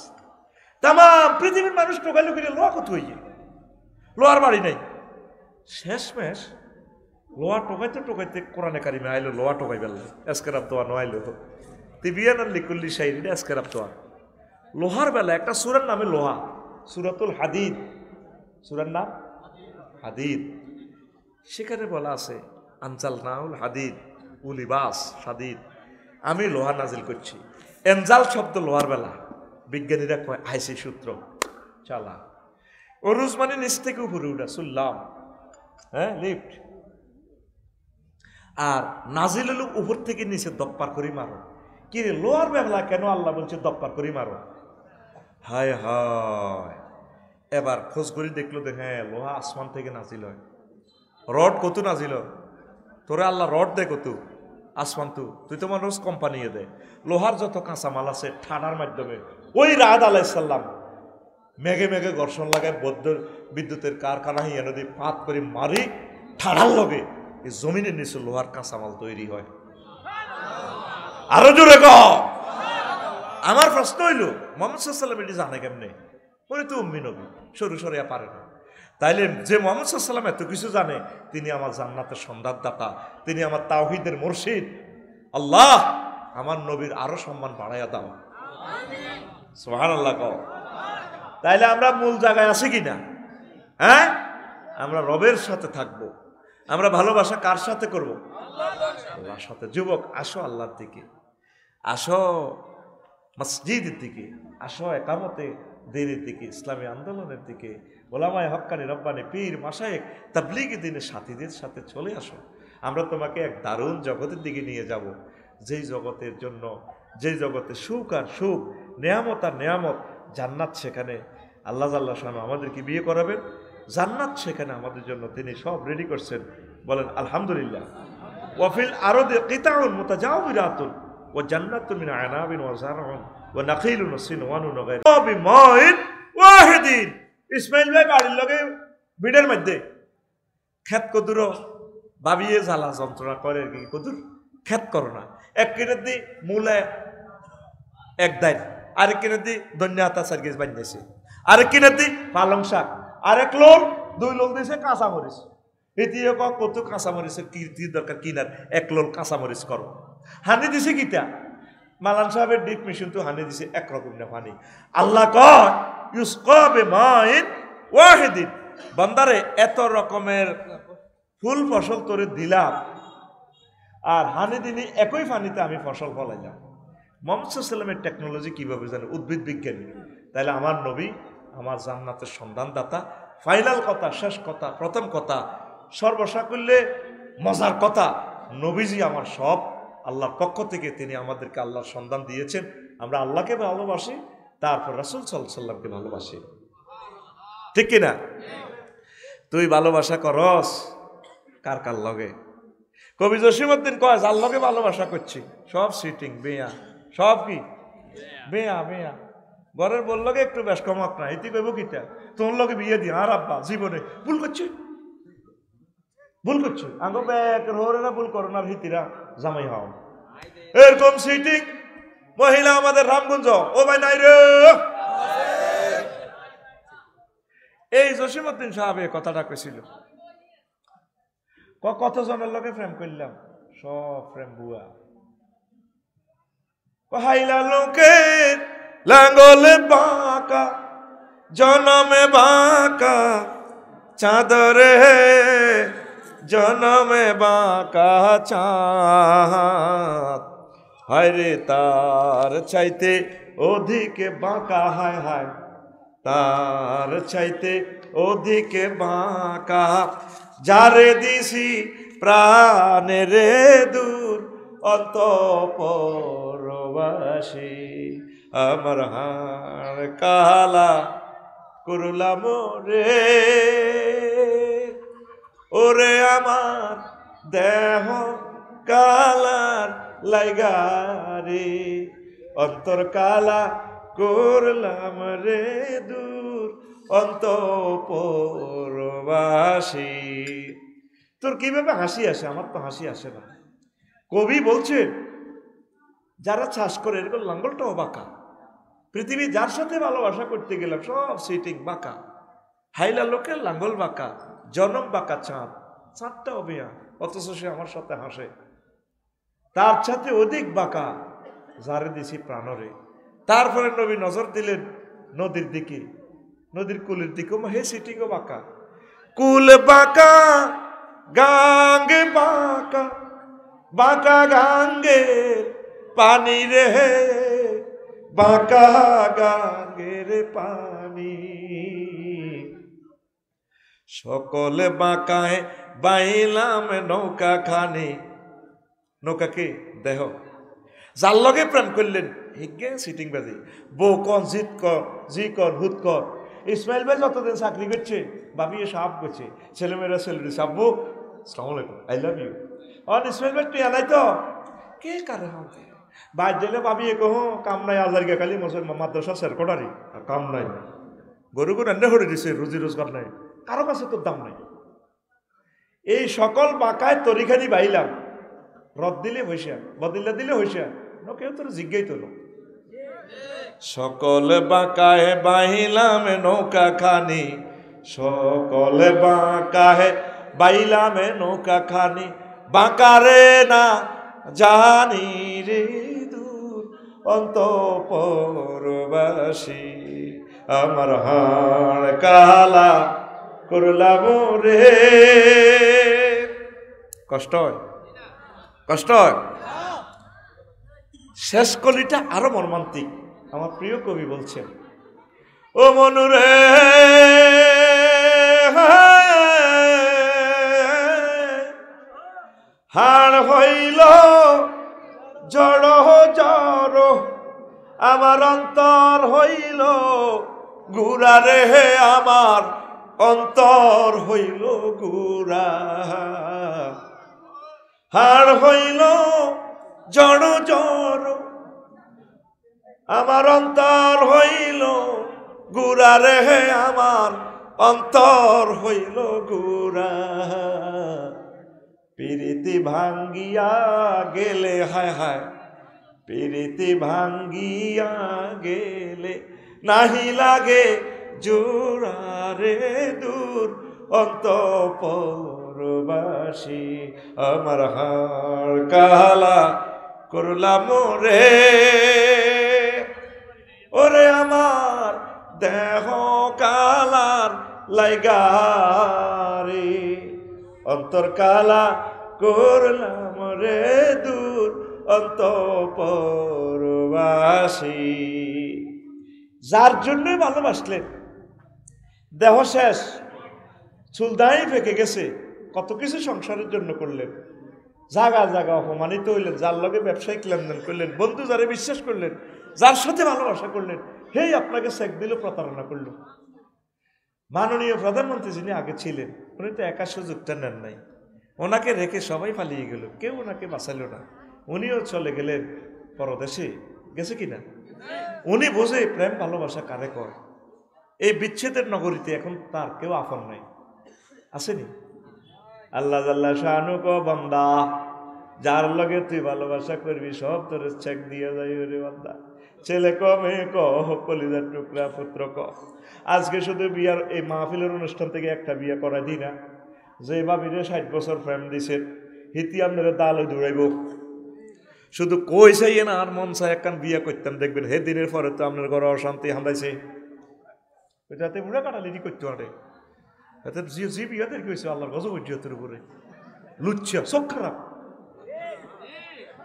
তাম পৃথিবীর মানুষ টোকাইল কিনে লোহা কত হইয়ে, লোহার বাড়ি নাই। শেষমেশ লোহা টোকাইতে টোকাইতে কোরআনে কারিমে আইলো লোহা টোকাই বেল এসকেরাব তোয়া নয়াইলো তিবিয়ান লিকুল্লি শাইরিনে এসকেরাব তোয়া। লোহার বেলা একটা সূরার নামে লোহা, সূরাতুল হাদিদ, সূরার নাম হাদিদ। সেখানে বলা আছে আনজালনাউল হাদিদ উলিবাস হাদিদ, আমি লোহা নাজিল করছি। এনজাল শব্দ লোহার বেলা, বিজ্ঞানীরা কয় আইসি সূত্র চালা। অরুজ মানে নিচ থেকে উপরে উঠা, শুনলাম হ্যাঁ লিফট। আর নাজিল হলো উপর থেকে নিচে দপ্পার করি মারো। কি রে লোহার বেলা কেন আল্লাহ বলছে দপ্পার করি মারো? হায় হায়, এবার খোঁজ করি দেখলো যে হ্যাঁ লোহা আসমান থেকে নাজিল হয়। রড কত নাজিল তোরে আল্লাহ রড দে কত আসমান, তুই তো মানুষ কোম্পানি দে। লোহার যত কাঁচামাল আছে ঠাডার মাধ্যমে ওই রাত আলাইসাল্লাম মেঘে মেঘে ঘর্ষণ লাগায় বিদ্যুতের কারখানা হিয়া নদী পাত করে মারি ঠাডার লগে এই জমিনের নিচে লোহার কাঁচামাল তৈরি হয়। আরো জোরে কহ। আমার প্রশ্ন হইল মোহাম্মদ সাল্লাল্লাহু আলাইহি ওয়াসাল্লাম এটি জানে কেমনে? বলে তো উম্মি নবী, সরু সরিয়া পারে না। তাইলে যে মোহাম্মদ সাল্লাল্লাহু আলাইহি ওয়াসাল্লাম এত কিছু জানে, তিনি আমার জান্নাতের সন্ধানদাতা, তিনি আমার তাওহীদের মুর্শিদ। আল্লাহ আমার নবীর আরো সম্মান বাড়াইয়া দাও, সুবহানাল্লাহ কও। তাইলে আমরা মূল জায়গায় আছি কিনা? হ্যাঁ, আমরা রবের সাথে থাকবো। আমরা ভালোবাসা কার সাথে করব? আল্লাহর সাথে। যুবক আসো আল্লাহর দিকে, আসো মসজিদের দিকে, আসো একামতে দিনের দিকে, ইসলামী আন্দোলনের দিকে, ওলামায়ে হক্কানি রব্বানি পীর মাশায়েখ তাবলীগী দ্বীনের সাথীদের সাথে চলে আসো। আমরা তোমাকে এক দারুণ জগতের দিকে নিয়ে যাব, যেই জগতের জন্য, যেই জগতে সুখ আর সুখ, নেয়ামত আর নেয়ামত, জান্নাত। সেখানে আল্লাহ জাল্লাহ শানহু আমাদেরকে বিয়ে করাবেন, জান্নাত সেখানে আমাদের জন্য তিনি সব রেডি করছেন। বলেন আলহামদুলিল্লাহ। ওয়াফিল আরদি কিতাউন মুতাজাওবিরাতুন ওয়া জান্নাতুন মিন আনাবিন ওয়া জারউন ওয়া নাখিলুন ওয়া সিনওয়ানুন ওয়া গায়রু বিমাইন ওয়াহিদিন। ইসমাইল ভাই বাড়ির লগে বিডের মধ্যে ক্ষেত কদুর ভাবিয়ে জ্বালা যন্ত্রণা করে কি কদুর ক্ষেত করো না। এক কিনে দি মূলে এক দায়, আরেক কিনে দি ধনিয়া আতা সার্গিস বানিয়েছে, আরেক কিনে দি পালং শাক, আরেক লোক 2 লোক দিয়েছে কাঁচামরিচ। এটিও কত কাঁচামরিচের কি দরকার কিনার, 1 লোক কাঁচামরিচ করো। হানি দিছে কিটা মালান সাহেবের ডিপ মেশিন তো হানি দিছে একরকম না পানি। আল্লাহ কয় ইউসকা বিমাইন ওয়াহিদিন, বান্দারে এত রকমের ফুল ফসল তোরে দিলাম, আর হানি দিনি একই পানিতে আমি ফসল ফলাইলাম। মুহাম্মদ সাল্লাল্লাহু আলাইহি ওয়াসাল্লামের টেকনোলজি কিভাবে জানে? উদ্ভিদ বিজ্ঞানী। তাহলে আমার নবী আমার জান্নাতের সন্ধানদাতা। ফাইনাল কথা, শেষ কথা, প্রথম কথা, সর্বসাকুল্যে মজার কথা, নবীজি আমার সব। আল্লাহর পক্ষ থেকে তিনি আমাদেরকে আল্লাহর সন্ধান দিয়েছেন। আমরা আল্লাহকে ভালোবাসি, তারপর রাসূল সাল্লাল্লাহু আলাইহি ওয়াসাল্লামকে ভালোবাসি, ঠিক কিনা? তুই ভালোবাসা করস কার কার লগে? কবি জসিমউদ্দিন কয় যার লগে ভালোবাসা করছি সব সিটিং বেয়া, সব কি বেয়া বেয়া। ঘরের বললগে একটু বেশ কমক না, এটি কইব কিটা তোর লগে বিয়ে দি। আর আব্বা জীবনে ভুল করছে, ভুল করছে। আঙ্গো ব্যাকের হরে না ভুল করো না, ভিতিরা জামাই হও। এরকম সিটিং মহিলা আমাদের রামগঞ্জ, ও ভাই নাই রে এই জসিমউদ্দিন সাহেব এই কথাটা কইছিল। কতজনের লোকে প্রেম করলাম, সব প্রেম বুয়া। হাইলা লোকের লাঙ্গলে বাঁকা, জনমে বাঁকা চাঁদরে, জনমে বাঁকা চাঁদ, হায়রে তার চাইতে অধিকে বাঁকা, হায় হায় তার চাইতে অধিকে বাঁকা, যারে দিছি প্রাণেরে দূর অন্তঃপরবাসী, আমার হাড় কালা করলাম রে, ওরে আমার দেহ কালার লাইগারে, অন্তর কালা করলাম রে দূর অন্তঃপরবাসী। তোর কিভাবে হাসি আসে? আমার তো হাসি আসে না। কবি বলছেন যারা চাষ করে এরকম লাঙ্গলটাও বাঁকা, পৃথিবী যার সাথে ভালোবাসা করতে গেলাম সব সিটিং বাঁকা, হাইলা লোকের লাঙ্গল বাঁকা, জনম বাঁকা চাঁদ, চাঁদটা অভিয়া, অথচ সে আমার সাথে হাসে, তার সাথে অধিক বাঁকা যারে দিছি প্রাণরে। তারপরে নবী নজর দিলেন নদীর দিকে, নদীর কুলের দিকে, হে সিটিংও বাঁকা, কুল বাঁকা গাঙ্গে বাঁকা, বাঁকা গাঙ্গের পানি রে, বাঁকা গাঙ্গের পানি, সকলে বাঁকায় বাইলাম নৌকা খানি। নৌকাকে দেহ যার লগে প্রেম করলেন হিগে সিটিং বাজি, বউ কন জিত কর, জি কর, হুত কর। ইসমাইল ভাই যতদিন চাকরি করছে বাবিয়ে সাপ করছে, ছেলেমেয়েরা ছেলে সাব্বু আসসালামু আলাইকুম, আই লাভ ইউ। আর ইসমাইল ভাই তুই আনাই তো কে কারে হবে বাইর দিলে বাবিয়ে কহ কাম নাই, আজারগা খালি মুসলমান মাদ্রাসা স্যার কোটারি আর কাম নাই, গরু গরু রান্না করে দিছে, রুজি রোজগার নাই, কারো কাছে তোর দাম নাই। এই সকল বাঁকায় তরিখানি বাইলাম, রদ দিলে হইসা, বদিল্লা দিলে হইসা, কেউ তোর জিজ্ঞাই তোলো। সকল বাঁকায় বাইলাম নৌকা খানি, সকল বাঁকায় বাইলাম নৌকা খানি, বাঁকারে না জানি রে দূর অন্তঃপরবাসী, আমার হাড় কালা করলাম রে। কষ্ট হয়, কষ্ট হয়। শেষ কলিটা আরো মর্মান্তিক। আমার প্রিয় কবি বলছেন, ও মনুরে হাড় হইল জড় জড়, আমার অন্তর হইল গুড়া রে, আমার অন্তর হইল গুড়া, হাড় হইল জড় জড়, আমার অন্তর হইল গুড়া রে, আমার অন্তর হইল গুড়া, পিরিতি ভাঙ্গিয়া গেলে, হায় হায় পিরিতি ভাঙ্গিয়া গেলে, নাহি লাগে জোড়া রে দূর অন্তঃপরবাসী, আমার হাড় কালা করলাম রে, ওরে আমার দেহ কালার লাইগারে, অন্তর কালা করলাম রে দূর অন্তঃপরবাসী। যার জন্য ভালোবাসলেন, দেহ শেষ, চুলদাই ফেঁকে গেছে, কত কিছু সংসারের জন্য করলেন, জাগা জাগা অপমানিত হইলেন, যার লগে ব্যবসায়িক লেনদেন করলেন, বন্ধু যারে বিশ্বাস করলেন, যার সাথে ভালোবাসা করলেন, হেই আপনাকে চেক দিল, প্রতারণা করল। মাননীয় প্রধানমন্ত্রী যিনি আগে ছিলেন, উনি তো একা সুযোগটা নেন নাই, ওনাকে রেখে সবাই পালিয়ে গেল, কেউ ওনাকে বাঁচাইল না, উনিও চলে গেলেন পরদেশে, গেছে কিনা? উনি বোঝে প্রেম ভালোবাসা কারে কর। এই বিচ্ছেদের নগরীতে এখন তার কেউ আপন নাই, আসেনি? আল্লাহ জাল্লা শানু কো বান্দা, যার লগে তুই ভালোবাসা করবি সব তোর চেক দিয়ে যাই রে বান্দা, ছেলে ক মেয়ে ক কলিজার টুকরা পুত্র ক। আজকে শুধু বিয়ার এই মাহফিলের অনুষ্ঠান থেকে একটা বিয়ে করা দিই না, যে ভাবিরে 60 বছর প্রেম দিছেন হিতি আপনারা দালে দৌড়াইব। শুধু কই চাইয়ে না আর মন চাই একখান বিয়ে করতাম, দেখবেন হে দিনের পরে তো আপনার ঘরে অশান্তি হামলাইছে। ওইটাতে বুড়া কাটালিটি করতে পারে, এতে জি বিয়াদের কি হয়েছে আল্লাহর গজব উজ্জতের উপরে লুচ্ছা সব খারাপ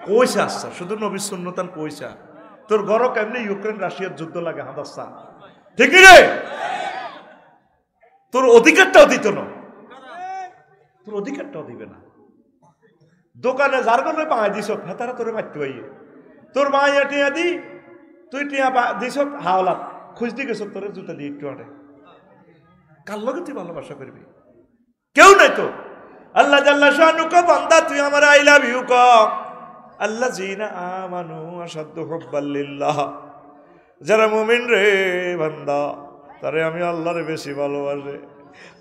পয়সা আসছা, শুধু নবীর সুন্নতান পয়সা। তোর ঘর কেমনি ইউক্রেন রাশিয়ার যুদ্ধ লাগে হাদাসা, ঠিক রে? তোর অধিকারটাও দিত না, তোর অধিকারটাও দিবে না। দোকানে যার কোনো পাঁচ দিস হ্যাঁ তারা তোরে মারতে পাইয়ে, তোর মাইয়া টিয়া দি তুই টিয়া দিস হাওলা খুঁজ দি গেছ তোর জুতা দিয়ে একটু আনে। কার লগে তুই ভালোবাসা করবি? কেউ নাই তো। আল্লাহ জাল্লা শানুকা বান্দা তুই আমার আই লাভ ইউ ক। আল্লাহ জিনা আমানু আসাদ্দু হুব্বাল লিল্লাহ, যারা মুমিন রে বান্দা তারে আমি আল্লাহরে বেশি ভালোবাসে।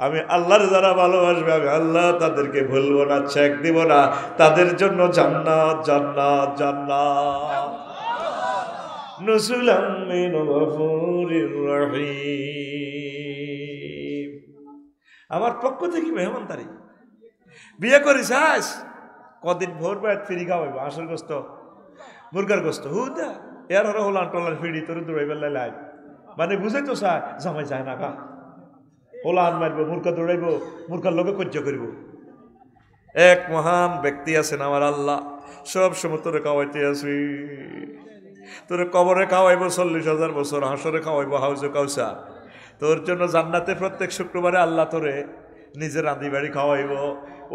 আমি আল্লাহর যারা ভালোবাসবে আমি আল্লাহ তাদেরকে ভুলবো না, চেক দিব না, তাদের জন্য জান্নাত জান্নাত জান্নাত। নুসুলাম মিন গফুরির রহিম। আমার পক্ষ থেকে মেহমানদারি। বিয়ে করিস আস কদিন ভোর বেড়াত ফিরি খাওয়াইব আসল গোস্ত মুরগার গোস্ত হুদা এর হরে হলান টলার ফিরি তোর দৌড়াইবার লাই, মানে বুঝাই তো স্যার জামাই যায় না গা, ওলান মারবো মুরগা দৌড়াইব, মুরগার লোকে কজ্জ করিব। এক মহান ব্যক্তি আছেন আমার আল্লাহ, সব সময় তোরে খাওয়াইতে আসি, তোরে কবরে খাওয়াইবো 40,000 বছর, হাসরে খাওয়াইবো হাউজে কাউসা। তোর জন্য জান্নাতে প্রত্যেক শুক্রবারে আল্লাহ তোরে নিজের রাঁধি বাড়ি খাওয়াইব।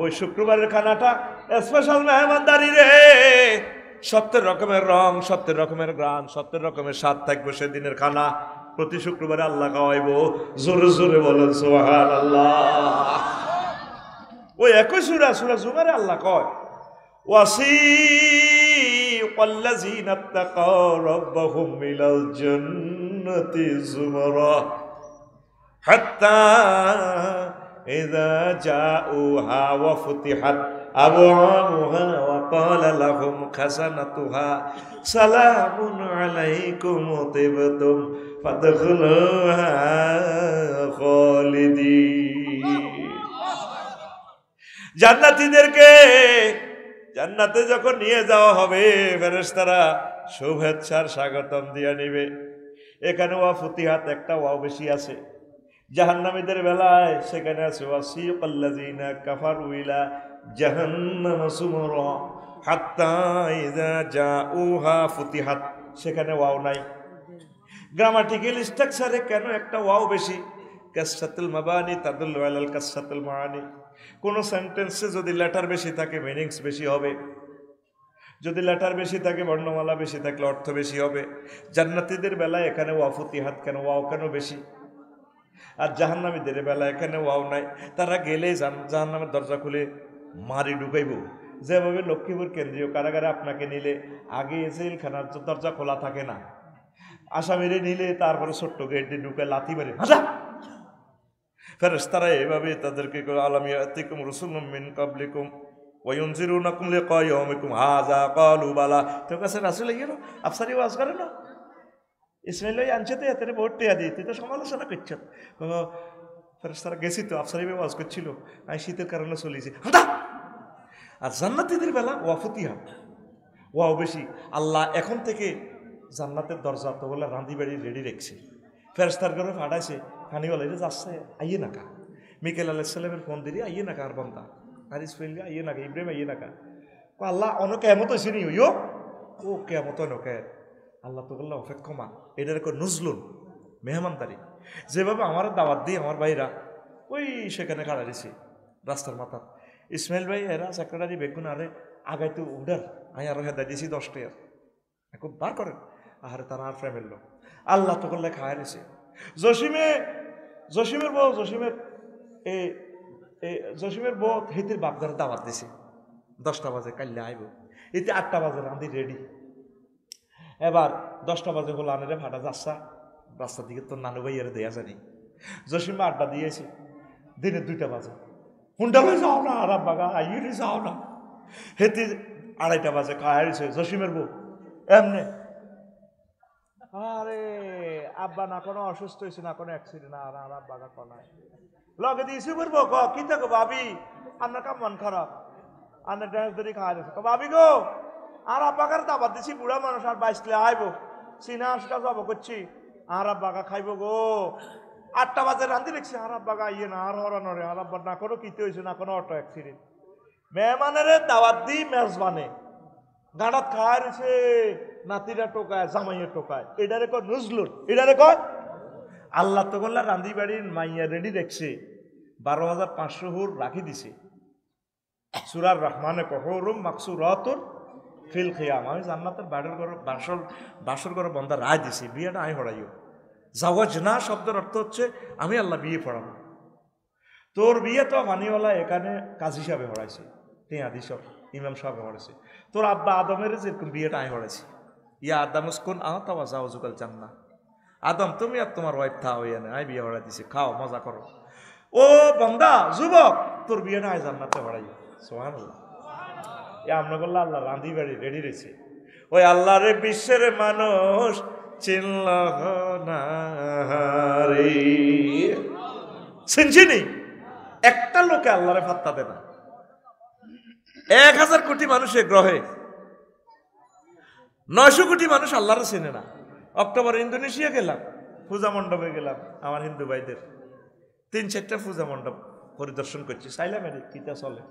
ওই শুক্রবারের খানাটা স্পেশাল মেহমানদারি রে, 70 রকমের রং, 70 রকমের গ্রান, 70 রকমের স্বাদ থাকবে সেদিনের খানা। প্রতি শুক্রবারে আল্লাহ খাওয়াইবো। জোরে জোরে বলেন সুবহানাল্লাহ। ওই একই সূরা জুমারে আল্লাহ কয় ওয়াসিকাল্লাযীনা তাকাউ রাব্বাহুম ইলাল জান্নাতি যুমারা হাত্তা ইযা জাউহা ওয়া ফুতিহাত আবওয়াবুহা ওয়া ক্বালা লাহুম খাযানাতুহা সালামুন আলাইকুম তিবতুম ফাদখুলুহা খালিদিন। জান্নাতীদেরকে জান্নাতে যখন নিয়ে যাওয়া হবে ফেরেশতারা শুভেচ্ছার স্বাগতম দিয়ে নিবে। এখানে ওয়া ফুতিহাত একটা ওয়াও বেশি আছে। জাহান্নামীদের বেলায় সেখানে আছে ওয়াসিকাল্লাযীনা কাফারু ইলা জাহান্নাম সুমরা হাত্তা ইযা জাউহা ফুতিহাত, সেখানে ওয়াও নাই। গ্রামাটিক্যাল স্ট্রাকচারে কেন একটা ওয়াও বেশি? কাসরাতুল মাবানি তাদুল্লু আলাল কাসরাতুল মাআনি। কোন সেন্টেন্সে যদি লেটার বেশি থাকে মিনিংস বেশি হবে, যদি লেটার বেশি থাকে বর্ণমালা বেশি থাকলে অর্থ বেশি হবে। জান্নাতীদের বেলায় এখানে ওয়া ফুতিহাত কেন, ওয়াও কেন বেশি? আর জাহান্নামীদের বেলা এখানে ওয়াও নাই। তারা গেলেই জাহান্নামের দরজা খুলে মারি ঢুকাইব। যেভাবে লক্ষ্মীপুর কেন্দ্রীয় কারাগারে আপনাকে নিলে আগে জেলখানার দরজা খোলা থাকে না, আসামিরে নিলে তারপরে ছোট্ট গেট দিয়ে ঢুকে লাথি মারে হাজা। ফেরেশতারা এভাবে তাদেরকে আলাম ইয়াতিকুম রাসূলুম মিন ক্বাবলিকুম ওয়া ইউনজিরুনাকুম লিকা ইয়াউমিকুম হাযা ক্বালু বালা। তোর কাছে রাসূল আইলো আফসারি ওয়াজ করে না, ইসমাইল ভাই আনছে তো এতে ভোট টেয়া দিই, তুই তো সমালোচনা করছ। ফেরেশতারা গেছি তো আফসারি ভাই ওয়াজ করছিল, আমি শীতের কারণে চলেছি। আর জান্নাতীদের বেলা ওয়া ফুতিহাত, ওয়াও বেশি। আল্লাহ এখন থেকে জান্নাতের দরজা তো বলে রাঁধি বাড়ি রেডি রেখেছে। ফেরেশতার ঘরে ফাটাইছে, খানিওয়ালা এটা যাচ্ছে আইয়ে নাকা, মিকেল আলাইহিস সালামের ফোন দিলি আইয়ে নাকা, আর বন্ধা আর ইসমাইল আইয়ে নাকা, ইব্রাহিম আইয়ে নাকা। আল্লাহ অনেক কেমত হয়েছে নি হইও ও কেমত নকে। আল্লাহ তো বললাম অপেক্ষা মা, এটার একটা নজলুন মেহমানদারি। যেভাবে আমার দাওয়াত দিই আমার ভাইরা ওই সেখানে খাড়া দিছি রাস্তার মাথা, ইসমাইল ভাই এরা সেক্রেটারি বেগুন আরে আগাইতে উডার আমি আরো হেদা দিয়েছি 10 টাকা খুব বার করেন। আহারে তারা আর ফ্রেমের লোক আল্লাহ তো করলে খায় নিছে। জসিমের বউ জসিমের বউ হেতির বাপদার দাওয়াত দিছে 10টা বাজে কাল্লে আইব, এতে 8টা বাজে রাঁধি রেডি। এবার 10টা বাজে হলো আনেরে ফাটা যাচ্ছা রাস্তার দিকে তোর নানু ভাইয়ের দেয়া জানি। জসিমে আড্ডা দিয়েছে দিনে 2টা বাজে, হুন্ডালে যাও না আরাম বাগা আইয়ে যাও না। হেতি 2:30 বাজে খায় জসিমের বউ এমনে আরে আব্বা না কোনো অসুস্থ হয়েছে না কোনো অ্যাক্সিডেন্ট আর আব্বা না কোনো লগে দিয়েছি বলবো কি থাকো ভাবি আপনার কাম মন খারাপ আপনার ড্রেস ধরে খাওয়া দিচ্ছে ভাবি গো আর আব্বাকার দাবার দিছি বুড়া মানুষ আর বাইসলে আইব চিনা আসটা যাবো করছি আর আব্বাকা খাইব গো 8টা বাজে রান্ধি দেখছি আর আব্বাকা ইয়ে না আর হরানো রে আর আব্বার না কোনো কিতে হয়েছে না কোনো অটো অ্যাক্সিডেন্ট মেহমানের দাওয়াত দি মেজবানে গাঁড়াত খাওয়া রয়েছে নাতিরা টোকায় জামাইয়ের টোকায় এটারে কয় নজলুল এটারে কয় আল্লাহ তো বললা রান্ধি বাড়ির মাইয়া রেডি দেখছে 12,500 হুর রাখি দিছে সূরা রহমানে কহরুম মাকসুরাতুন ফিল খিয়াম আমি জান্নাতের বাড়ির ঘর বাসর ঘর বন্ধা রায় দিছি বিয়েটা আই হড়াইও জাওয়াজ না শব্দের অর্থ হচ্ছে আমি আল্লাহ বিয়ে পড়াবো তোর বিয়ে তো মানিওয়ালা এখানে কাজী হিসাবে হড়াইছে টিয়াদি সব ইমাম সাহেব হড়াইছে তোর আব্বা আদমের যেরকম বিয়েটা আই হড়াইছে ইয়া আদম উস্কুন আওয়া যাও জুকাল জান্নাহ আদম তুমি আর তোমার ওয়াইফ থা হইয়া না আই বিয়ে হড়াই দিছি খাও মজা করো ও বন্দা যুবক তোর বিয়েটা আই জান্নাতে হড়াই সুবহানাল্লাহ আমরা বললাম আল্লাহ রান্ধি বাড়ি রেডি রয়েছে ওই আল্লাহ রে বিশ্বের মানুষ চিনল না রে চিনছিনি একটা লোকে আল্লাহরে ফাত্তা দেয় না 1000 কোটি মানুষের গ্রহে 900 কোটি মানুষ আল্লাহরে চেনে না অক্টোবর ইন্দোনেশিয়া গেলাম পূজা মণ্ডপে গেলাম আমার হিন্দু ভাইদের 3-4টা পূজা মণ্ডপ পরিদর্শন করছি চাইলাম কিতা চলে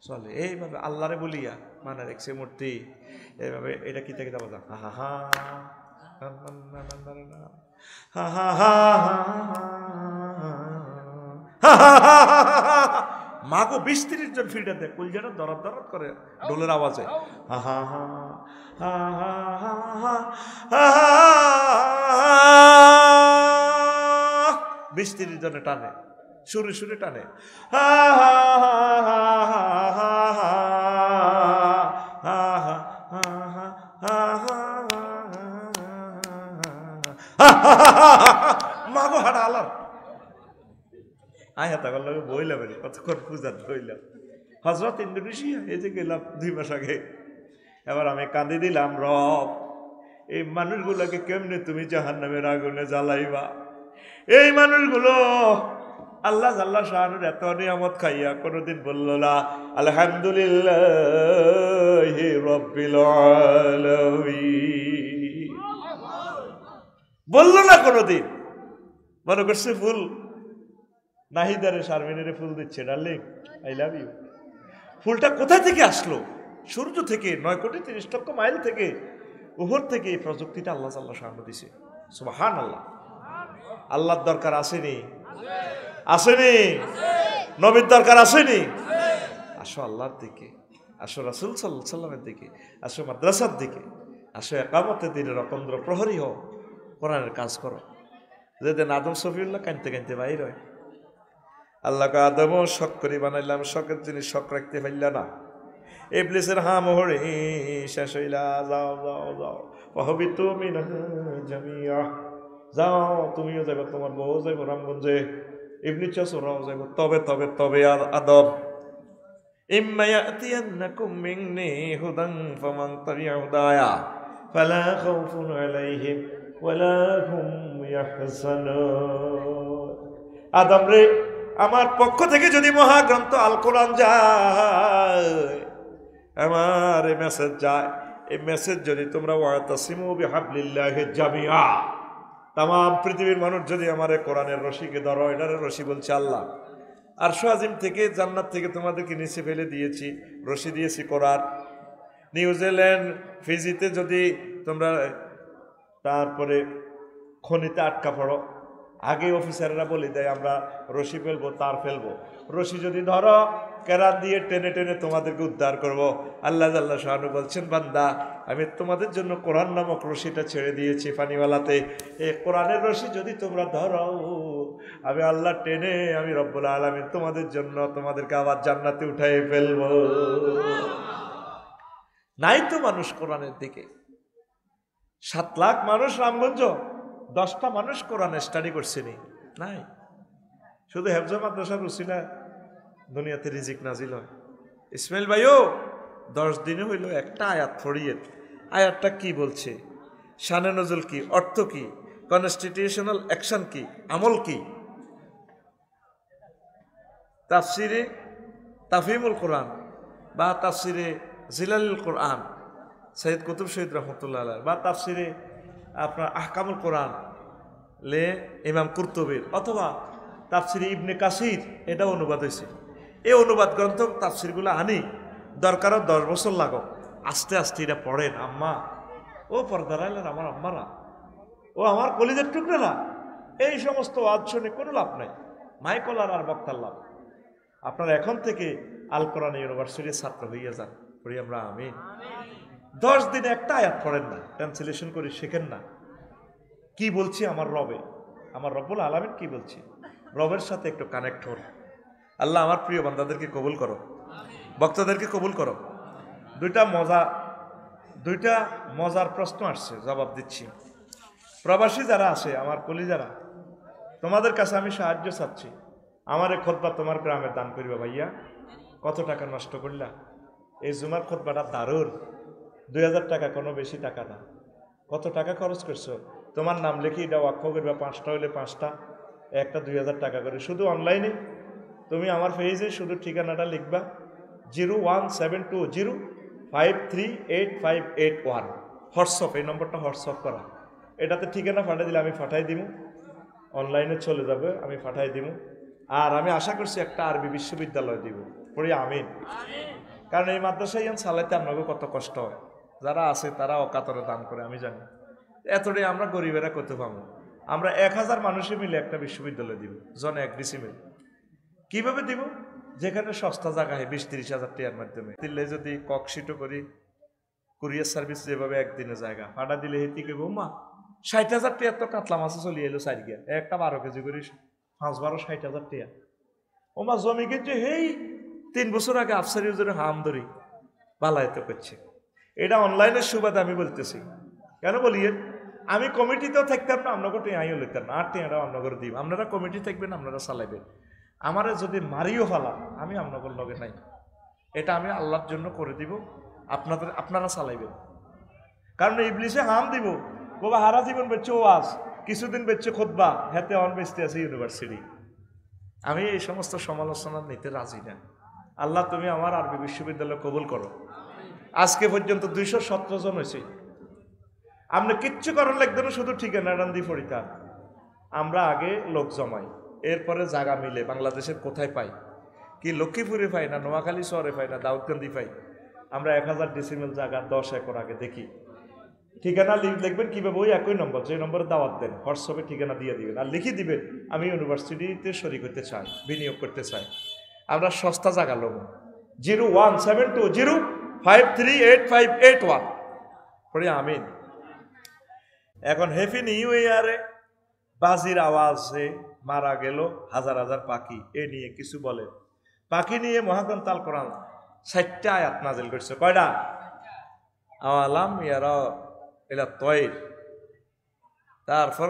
চলে এইভাবে আল্লাহরে বলিয়া মানে রেখছে মূর্তি এইভাবে এটা কিতা কিতা বলতাম হা হা মা গো 20-30 জন ফিল্ডে দেখ কুল যেন দরদ দরদ করে ডোলের আওয়াজে হা হা হা 20-30 জনে টানে সুরে সুরে টানে মাগো হাড়া আলার আয় হাতা করল বইলাম কতক্ষণ পূজার বইলাম হজরত ইন্দোনেশিয়া এই যে গেলাম 2 মাস আগে এবার আমি কাঁদি দিলাম রব এই মানুষগুলোকে কেমনে তুমি জাহান্নামের আগুনে জ্বালাইবা এই মানুষগুলো আল্লাহ আল্লাহ শাহনুর এত নিয়ামত খাইয়া কোনোদিন বলল না আলহামদুলিল্লাহ রাব্বিল আলামিন বলল না কোনোদিন মনে করছে ফুল নাহিদারে শারমিনের ফুল দিচ্ছে ডার্লিং আই লাভ ইউ ফুলটা কোথা থেকে আসলো সূর্য থেকে 9,30,00,000 মাইল থেকে উপর থেকে এই প্রযুক্তিটা আল্লাহ আল্লাহ শাহনু দিছে সুবহানাল্লাহ আল্লাহর দরকার আসেনি আসেনি নবীর দরকার আসেনি আসো আল্লাহর দিকে আসো রাসূল সাল্লাল্লাহু আলাইহি সাল্লামের দিকে আসো মাদ্রাসার দিকে আসো একামতের দিনে রকন্দ্র প্রহরী হও কোরআনের কাজ করো যেদিন আদম সফিউল্লাহ কানতে কানতে বাইর হয় আল্লাহকে আদমও শখ করে বানাইলাম শখের জিনিস শখ রাখতে পারলা না ইবলিসের হা মোহরে শেষ হইলা যাও যাও যাও ওয়াহবিতু মিনহা জামিয়া যাও তুমিও যাবে তোমার বউ যাইব রামগঞ্জে ইবলিস ওরাও যাইব তবে তবে তবে আর আদম ইম্মা ইয়াতিয়ান্নাকুম মিন্নি হুদান ফামান তাবিআ হুদায়া ফালা খাউফুন আলাইহিম ওয়ালা হুম ইয়াহজানুন আদম রে আমার পক্ষ থেকে যদি মহাগ্রন্থ আল কোরআন যায় আমার এই মেসেজ যায় এই মেসেজ যদি তোমরা ওয়াতাসিমু বিহাবলিল্লাহি জামিআ তাম পৃথিবীর মানুষ যদি আমার কোরআনের রশিকে ধরো এটারে রশি বলছে আল্লাহ আরশ আজিম থেকে জান্নাত থেকে তোমাদেরকে নিচে ফেলে দিয়েছি রশি দিয়েছি কোরআন নিউজিল্যান্ড ফিজিতে যদি তোমরা তারপরে খনিতে আটকা পড়ো আগে অফিসাররা বলে দেয় আমরা রশি ফেলবো তার ফেলবো রশি যদি ধরো কেরাত দিয়ে টেনে টেনে তোমাদেরকে উদ্ধার করব আল্লাহ আল্লাহ শাহানু বলছেন বান্দা আমি তোমাদের জন্য কোরআন নামক রশিটা ছেড়ে দিয়েছি পানিওয়ালাতে এই কোরআনের রশি যদি তোমরা ধরো আমি আল্লাহ টেনে আমি রব্বুল আলামিন তোমাদের জন্য তোমাদেরকে আবার জান্নাতে উঠাই ফেলবো নাই তো মানুষ কোরআনের দিকে 7 লাখ মানুষ রামগঞ্জ 10টা মানুষ কোরআন স্টাডি করছেনি নাই শুধু হেফজ মাদ্রাসার উসিলা দুনিয়াতে রিজিক নাজিল হয় ইসমাইল ভাইও 10 দিনে হইল একটা আয়াত পড়িয়ে আয়াতটা কি বলছে শানে নজুল কি, অর্থ কি, কনস্টিটিউশনাল অ্যাকশন কি, আমল কি, তাফসিরে তাফহিমুল কোরআন বা তাফসিরে জিলালুল কোরআন সৈয়দ কুতুব শহীদ রহমতুল্লাহ আলাইহি বা তাফসিরে আপনার আহকামুল কোরআন লে ইমাম কুরতুবির অথবা তাফসিরে ইবনে কাসির, এটা অনুবাদ হয়েছে। এই অনুবাদ গ্রন্থ তাফসিরগুলো আনি, দরকারও 10 বছর লাগো, আস্তে আস্তে এটা পড়েন। আম্মা, ও পর্দার আইলেন আমার আম্মারা, ও আমার কলিজার টুকরেরা, এই সমস্ত ওয়াজ শুনে কোনো লাভ নাই, মাইকলার আর বক্তার লাভ। আপনারা এখন থেকে আল কোরআন ইউনিভার্সিটির ছাত্র হইয়া যান, পড়ি আমরা আমিন। 10 দিনে একটা আয়াত পড়েন না, ট্রান্সলেশন করে শেখেন না, কি বলছি আমার রবে, আমার রব্বুল আলামিন কি বলছি, রবের সাথে একটু কানেক্ট হন। আল্লাহ আমার প্রিয় বান্দাদেরকে কবুল করো, বক্তাদেরকে কবুল করো। দুইটা মজার প্রশ্ন আসছে, জবাব দিচ্ছি। প্রবাসী যারা আছে আমার কলিজারা, তোমাদের কাছে আমি সাহায্য চাচ্ছি। আমার এই খুতবা তোমার গ্রামে দান করিবা ভাইয়া। কত টাকা নষ্ট করলা, এই জুমার খুতবাটা দারুণ, 2000 টাকা, কোনো বেশি টাকা না। কত টাকা খরচ করছো, তোমার নাম লিখি এটা ওয়াক্ফ করবা, 5টা হইলে 5টা, একটা 2000 টাকা করে। শুধু অনলাইনে তুমি আমার পেজে শুধু ঠিকানাটা লিখবা, 01720538581 হোয়াটসঅ্যাপ, এই নম্বরটা হোয়াটসঅ্যাপ করা। এটাতে ঠিকানা পাঠিয়ে দিলে আমি পাঠাই দিব, অনলাইনে চলে যাবে, আমি পাঠাই দিব। আর আমি আশা করছি একটা আরবি বিশ্ববিদ্যালয় দিব, পড়ি আমিন। কারণ এই মাদ্রাসায় চালাইতে আপনাকে কত কষ্ট হয়, যারা আছে তারা অকাতরে দান করে, আমি জানি। এতটাই আমরা গরিবেরা করতে পারবো। আমরা 1000 মানুষে মিলে একটা বিশ্ববিদ্যালয় দিব, জন 1 ডিসিমেল। কিভাবে দিব, যেখানে সস্তা জায়গা হয় 20-30 হাজার টাকার মাধ্যমে দিলে, যদি ককশিটও করি, কুরিয়ার সার্ভিস যেভাবে একদিনে জায়গা ভাড়া দিলে, হেতি কে বৌমা 60,000 টাকা তো কাতলা মাছে চলে এলো, 4 গিয়া একটা 12 কেজি করে 5-12 60,000 টাকা। ওমা জমি কিনছে, হেই 3 বছর আগে আফসারি হুজুরে হাম ধরি বালায়িত করছে। এটা অনলাইনের সুবাদে আমি বলতেছি। কেন বলি, আমি কমিটিতেও থাকতাম না, আপনাকে টিয়াইও লিখতাম না, আর টিয়াটাও আপনাকে দিব। আপনারা কমিটি থাকবেন, আপনারা চালাইবেন। আমারে যদি মারিও ফেলা, আমি আপনাদের লগে নাই, এটা আমি আল্লাহর জন্য করে দিব, আপনারা চালাইবেন। কারণ ইবলিসে হাম দিব, বাবা হারা জীবন বেচছে ওয়াজ, কিছুদিন বেচছে খুতবা, হাতে অন বেচতে আছে ইউনিভার্সিটি। আমি এই সমস্ত সমালোচনা নিতে রাজি না। আল্লাহ তুমি আমার আরবি বিশ্ববিদ্যালয় কবুল করো। আজকে পর্যন্ত 217 জন হয়েছে। আপনি কিচ্ছু করার লাগবে না, শুধু ঠিকানা দিয়ে পড়িতাম। আমরা আগে লোক জমাই, এরপরে জায়গা মিলে বাংলাদেশের কোথায় পাই, কি লক্ষ্মীপুরে পাই না, নোয়াখালী শহরে পাই না, দাউদকান্দি পাই, আমরা 1000 ডিসিমেল জায়গা 10 একর আগে দেখি। ঠিকানা লিখবেন কিভাবে, ওই একই নম্বর, যে নম্বরে দাওয়াত দেন, হোয়াটসঅ্যাপে ঠিকানা দিয়ে দিবেন, আর লিখে দিবেন আমি ইউনিভার্সিটিতে শরীক করতে চাই, বিনিয়োগ করতে চাই। আমরা সস্তা জায়গা লোক, 01720538581 পড়ি আমিন। এখন হ্যাপি নিউ ইয়ারে বাজির আওয়াজে মারা গেল হাজার হাজার পাখি, এ নিয়ে কিছু বলে। পাখি নিয়ে মহাগ্রন্থ আল কোরআন 60টা আয়াত নাজিল করছে। কয়টা? আওয়ালাম ইয়ারা এলা তয়র। তারপর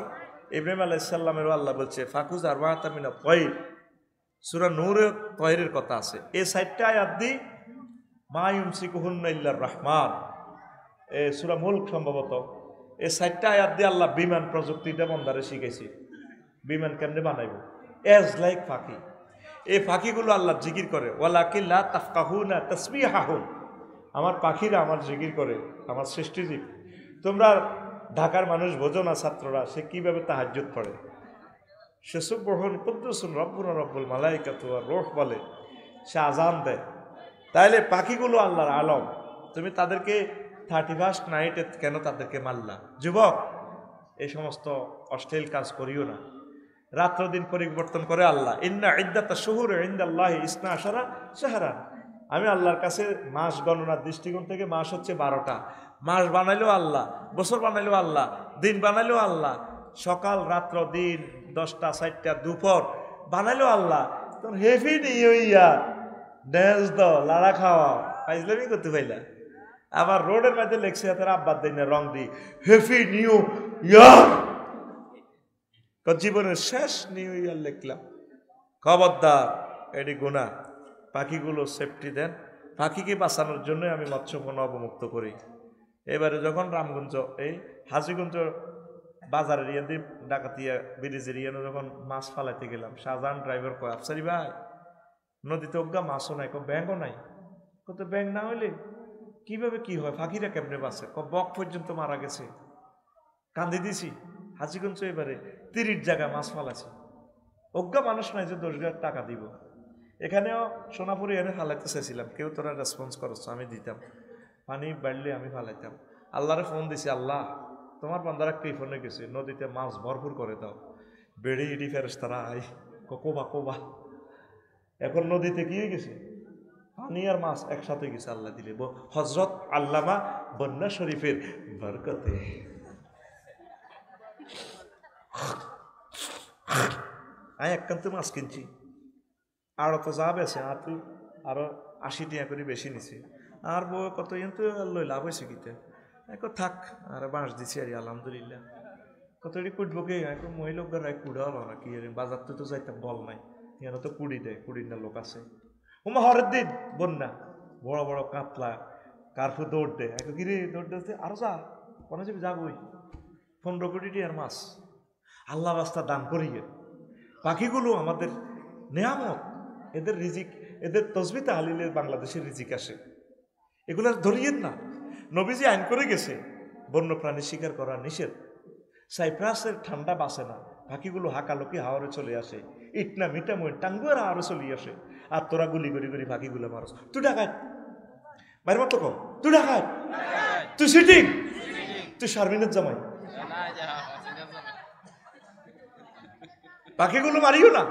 ইব্রাহিম আলাইহিস সালামের আল্লাহ বলছে ফাকুজ আরবাআতা মিনা তয়র। সূরা নূরে তয়রের কথা আছে। এই 60টা আয়াত দি মা ইউমসিকুহুন্না ইল্লার রহমান, এই সূরা মুলক সম্ভবত। এই 60টা আয়াত দিয়ে আল্লাহ বিমান প্রযুক্তিটা বন্দারে শিখাইছে, বিমান কেমনে বানাইব। এজ লাইক পাখি, এই পাখিগুলো আল্লাহ জিকির করে, ওয়ালাকিন লা তাফকাহুনা তাসবিহাহুম। আমার পাখিরা আমার জিকির করে, আমার সৃষ্টিজীব। তোমরা ঢাকার মানুষ বোঝো না, ছাত্ররা, সে কিভাবে তাহাজ্জুদ পড়ে, সে সুবহুন কুদ্দুসুন রব্বুনা রব্বুল মালাইকাতু ওয়ার রূহ বলে, সে আজান দেয়। তাইলে পাখিগুলো আল্লাহর আলম, তুমি তাদেরকে 31st নাইটে কেন তাদেরকে মারলা? যুবক, এই সমস্ত অশ্লীল কাজ করিও না। রাত্র দিন পরিবর্তন করে আল্লাহ। ইন্না ইদ্দাতা শুহুরি ইনদাল্লাহি 12 শাহরান। আমি আল্লাহর কাছে মাস গণনার দৃষ্টিকোণ থেকে মাস হচ্ছে 12টা। মাস বানাইলেও আল্লাহ, বছর বানাইলেও আল্লাহ, দিন বানাইলেও আল্লাহ, সকাল রাত্র দিন 10টা 4টা দুপুর বানাইলেও আল্লাহ। তোর হেভি নিউ ইয়ার ড্যান্স দাও, লাড়া খাওয়া, ফাইজলামি করতে পাইলা। আবার রোডের মধ্যে লেখছে হাতের আব্বার দিন রং দি হেভি নিউ ইয়ার। জীবনের শেষ নিউ ইয়ার লিখলাম। খবরদার, এটি গুনাহ। পাখিগুলো সেফটি দেন। পাখিকে বাঁচানোর জন্য আমি মৎস্যপণ্য অবমুক্ত করি। এবারে যখন রামগঞ্জ এই হাজিগঞ্জ বাজারের ইয়ে দিয়ে ডাকাতিয়া ব্রিজের ইয়ে যখন মাছ ফালাইতে গেলাম, শাহজাহান ড্রাইভার কয়, আফসারি ভাই নদীতে অজ্ঞা মাছও নাই, ব্যাংকও নাই। কত ব্যাংক না হইলে কিভাবে কি হয়, ফাঁকিরা কেমনে বাঁচে? বক পর্যন্ত মারা গেছে। কান্দি দিছি। হাজিগঞ্জ এবারে 30 জায়গা মাছ ফালাছি, অজ্ঞা মানুষ নাই যে 10,000 টাকা দিব। এখানেও সোনাপুরে এনে ফালাইতে চাইছিলাম, কেউ তোরা রেসপন্স করছ, আমি দিতাম, পানি বাড়লে আমি ফালাইতাম। আল্লাহরে ফোন দিছি, আল্লাহ তোমার বান্দারা কৃপণে গেছে, নদীতে মাছ ভরপুর করে দাও। বেড়ে ইডি ফেরেশতারা আই কোবা কোবা। এখন নদীতে কি হয়ে গেছে, পানি আর মাছ একসাথে গেছে আল্লাহ দিলে। হজরত আল্লামা বন্যা শরীফের বরকতে। আমি একান্ত মাছ কিনছি, আরো তো যা বেছে আর তুই আরো 80 টাকা করে বেশি নিছি। আর বউ কত তো লই লাভ হয়েছে কিতে, এখন থাক আর বাঁশ দিছি আর আলহামদুলিল্লাহ। কত এটি কুটবো কে, এখন মহিলার কুড়া হলো না কি, বাজার তো যাইতাম বল নাই, এখানে তো কুড়ি দেয়, 20 না লোক আছে। ওমা হরের দিন বন্যা, বড় বড় কাতলা কার্ফু দৌড় দেয়, এখন গিরে দৌড় দিতে আরো যা কোনো যাবি যাবই। 15 কোটি টিয়ার মাছ আল্লাহ রাস্তা দান করিয়ে। পাখিগুলো আমাদের নেয়ামত, এদের রিজিক, এদের তসবিতে হালিলে বাংলাদেশের রিজিক আসে, এগুলার ধরিয়েন না। নবীজি আইন করে গেছে বন্য প্রাণী শিকার করা নিষেধ। সাইপ্রাসের ঠান্ডা বাসে না, পাখিগুলো হাকালুকি হাওয়ারে চলে আসে, ইটনা মিটা মই টাঙ্গুয়ার হাওয়ারে চলে আসে, আর তোরা গুলি করি করি পাখিগুলো মারস। তুই ডাকাত বাইরে মাত্র কম, তুই ডাকাত, তুই সিটিং, তুই শারমিনের জামাই, পাখিগুলো মারিও না।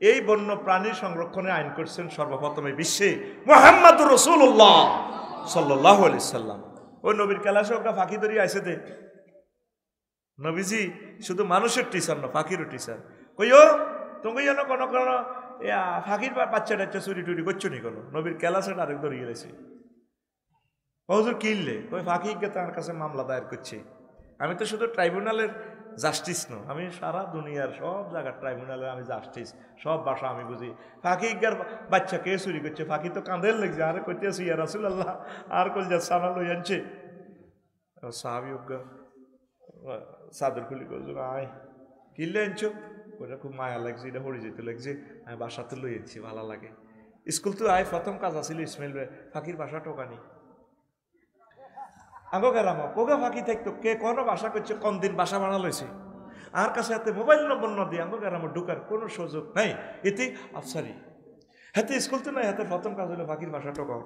এই বন্য প্রাণী সংরক্ষণে আইন করছেন সর্বপ্রথমে বিশ্বে মুহাম্মদুর রাসূলুল্লাহ সাল্লাল্লাহু আলাইহি সাল্লাম। ওই নবীর ক্লাসে ওটা পাখি ধরি আইছে দে, নবীজি শুধু মানুষের টিচার না, পাখিরও টিচার। কইও তুমি যেন কোনো কোনো পাখির বাচ্চা টাচ্চা চুরি টুরি করছো নি কোনো, নবীর ক্লাসে আরেক ধরিয়ে গেছে। হুজুর কিনলে ওই পাখি তার কাছে মামলা দায়ের করছে। আমি তো শুধু ট্রাইব্যুনালের জাস্টিস ন, আমি সারা দুনিয়ার সব জায়গার ট্রাইব্যুনালের আমি জাস্টিস, সব ভাষা আমি বুঝি। ফাঁকি ইগার বাচ্চা কে চুরি করছে, ফাঁকি তো কাঁদের লেগছে, আরে কইতেছি ইয়া রাসূলুল্লাহ, আর কল যা সানা লই আনছে। সাহাবী উগ্গা চাদর খুলি করছো, আয় কিনলে আনছো, ওটা খুব মায়া লাগছে, এটা হরে যেতে লাগছে, আমি বাসাতে লই আনছি, ভালো লাগে। স্কুল তো আয় প্রথম কাজ আসছিল ইসমাইল ফাঁকির বাসা টোকানি। আগো গেলাম কোগা ফাঁকি থাকতো, কে কোনো বাসা করছে, কোন দিন বাসা বানা লইছে, আর কাছে হাতে মোবাইল নম্বর ন দিয়ে আগো গেলাম ঢুকার কোনো সুযোগ নাই। এতে আফসারি হাতে স্কুল তো নাই, হাতে প্রথম কাজ হলো ফাঁকির বাসা টোকাও।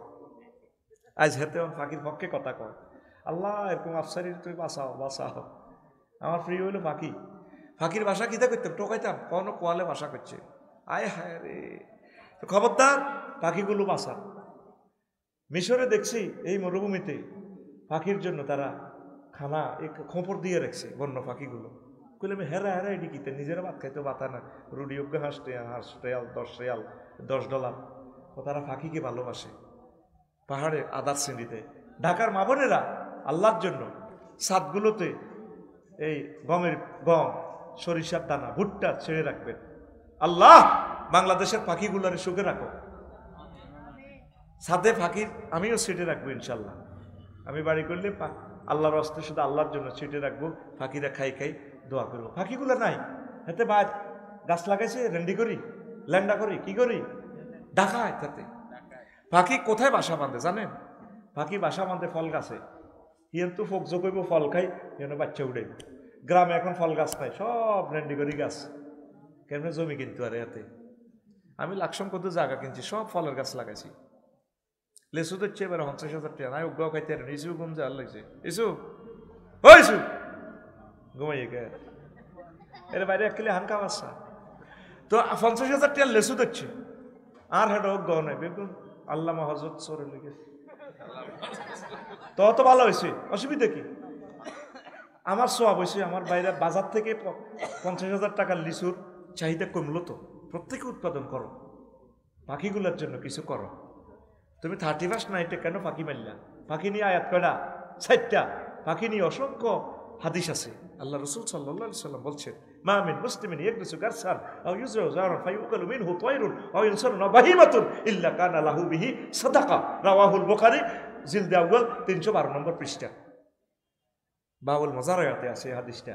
আজ হাতে ফাঁকির পক্ষে কথা কয়, আল্লাহ এরকম আফসারির তুই বাঁচাও বাঁচাও। আমার প্রিয় হইলো ফাঁকি, ফাঁকির বাসা কিতা করতাম, টোকাইতাম, কোনো কোয়ালে বাসা করছে, আয় হায় রে। খবরদার পাখিগুলো বাঁচা। মিশরে দেখছি এই মরুভূমিতে পাখির জন্য তারা খানা খোঁপড় দিয়ে রাখছে বন্য পাখিগুলো। কইলে আমি হেরা হেরা এটি কিতে, নিজেরা ভাত খাইতে বাতা না, রুডি অজ্ঞা হাঁস রিয়াল 10 রিয়াল $10। ও তারা পাখিকে ভালোবাসে। পাহাড়ে আদার শ্রেণীতে ঢাকার মা বোনেরা আল্লাহর জন্য ছাদগুলোতে এই গম সরিষার দানা ভুট্টা ছেড়ে রাখবেন। আল্লাহ বাংলাদেশের পাখিগুলোর সুখে রাখো। ছাদে পাখির আমিও ছিটে রাখবো ইনশাল্লাহ। আমি বাড়ি করলে আল্লাহর হস্তে শুধু আল্লাহর জন্য ছিটে রাখবো, পাখিরা খাই খাই দোয়া করবো। পাখিগুলো নাই হাতে বাদ গাছ লাগাইছে, রেন্ডি করি ল্যান্ডা করি কি করি ডাকায়। তাতে পাখি কোথায় বাসা বাঁধে জানেন? পাখি বাসা বাঁধে ফল গাছে। কিন্তু ফোক জগইব ফল খাই, যেন বাচ্চা উড়ে। গ্রামে এখন ফল গাছ নাই, সব রেন্ডি করি গাছ। কেমন জমি কিনতে পারে এতে। আমি লাকসম কত জায়গা কিনছি, সব ফলের গাছ লাগাইছি। লেসু দিচ্ছে এবার 50,000 টাকা, নাই উগ্গাও খাইতে পারেন। ইসু ঘুম যা লাগছে, ইসু ও ইসু ঘুমাইয়ে গে এর বাইরে এক কিলো হানকা বাচ্চা তো 50,000 টাকা লেসু দিচ্ছে। আর হেঁটে উগ্গাও নাই, বেগুন আল্লামা হযরত সরে লেগেছে। তো ভালো হয়েছে, অসুবিধা কি? আমার সোয়াব হয়েছে, আমার বাইরে বাজার থেকে 50,000 টাকার লিচুর চাহিদা কমলো। তো প্রত্যেকে উৎপাদন করো, পাখিগুলোর জন্য কিছু করো। তুমি 31st নাইটে কেন পাখি মারলা? পাখি নিয়ে আয়াত কয়টা? 4টা। পাখি নিয়ে অসংখ্য হাদিস আছে আল্লাহ রাসূল সাল্লাল্লাহু আলাইহি সাল্লাম বলছেন মা মিন মুসলিমিন ইয়াকদিসু গারসান আও ইউজরাউ জারান ফায়ুকালু মিনহু তায়রুন আও ইনসারু বাহিমাতুন ইল্লা কানা লাহু বিহি সাদাকা রাওয়াহুল বুখারী জিলদ আউয়াল 312 নম্বর পৃষ্ঠা বাউল মাজারায়াতে আছে এই হাদিসটা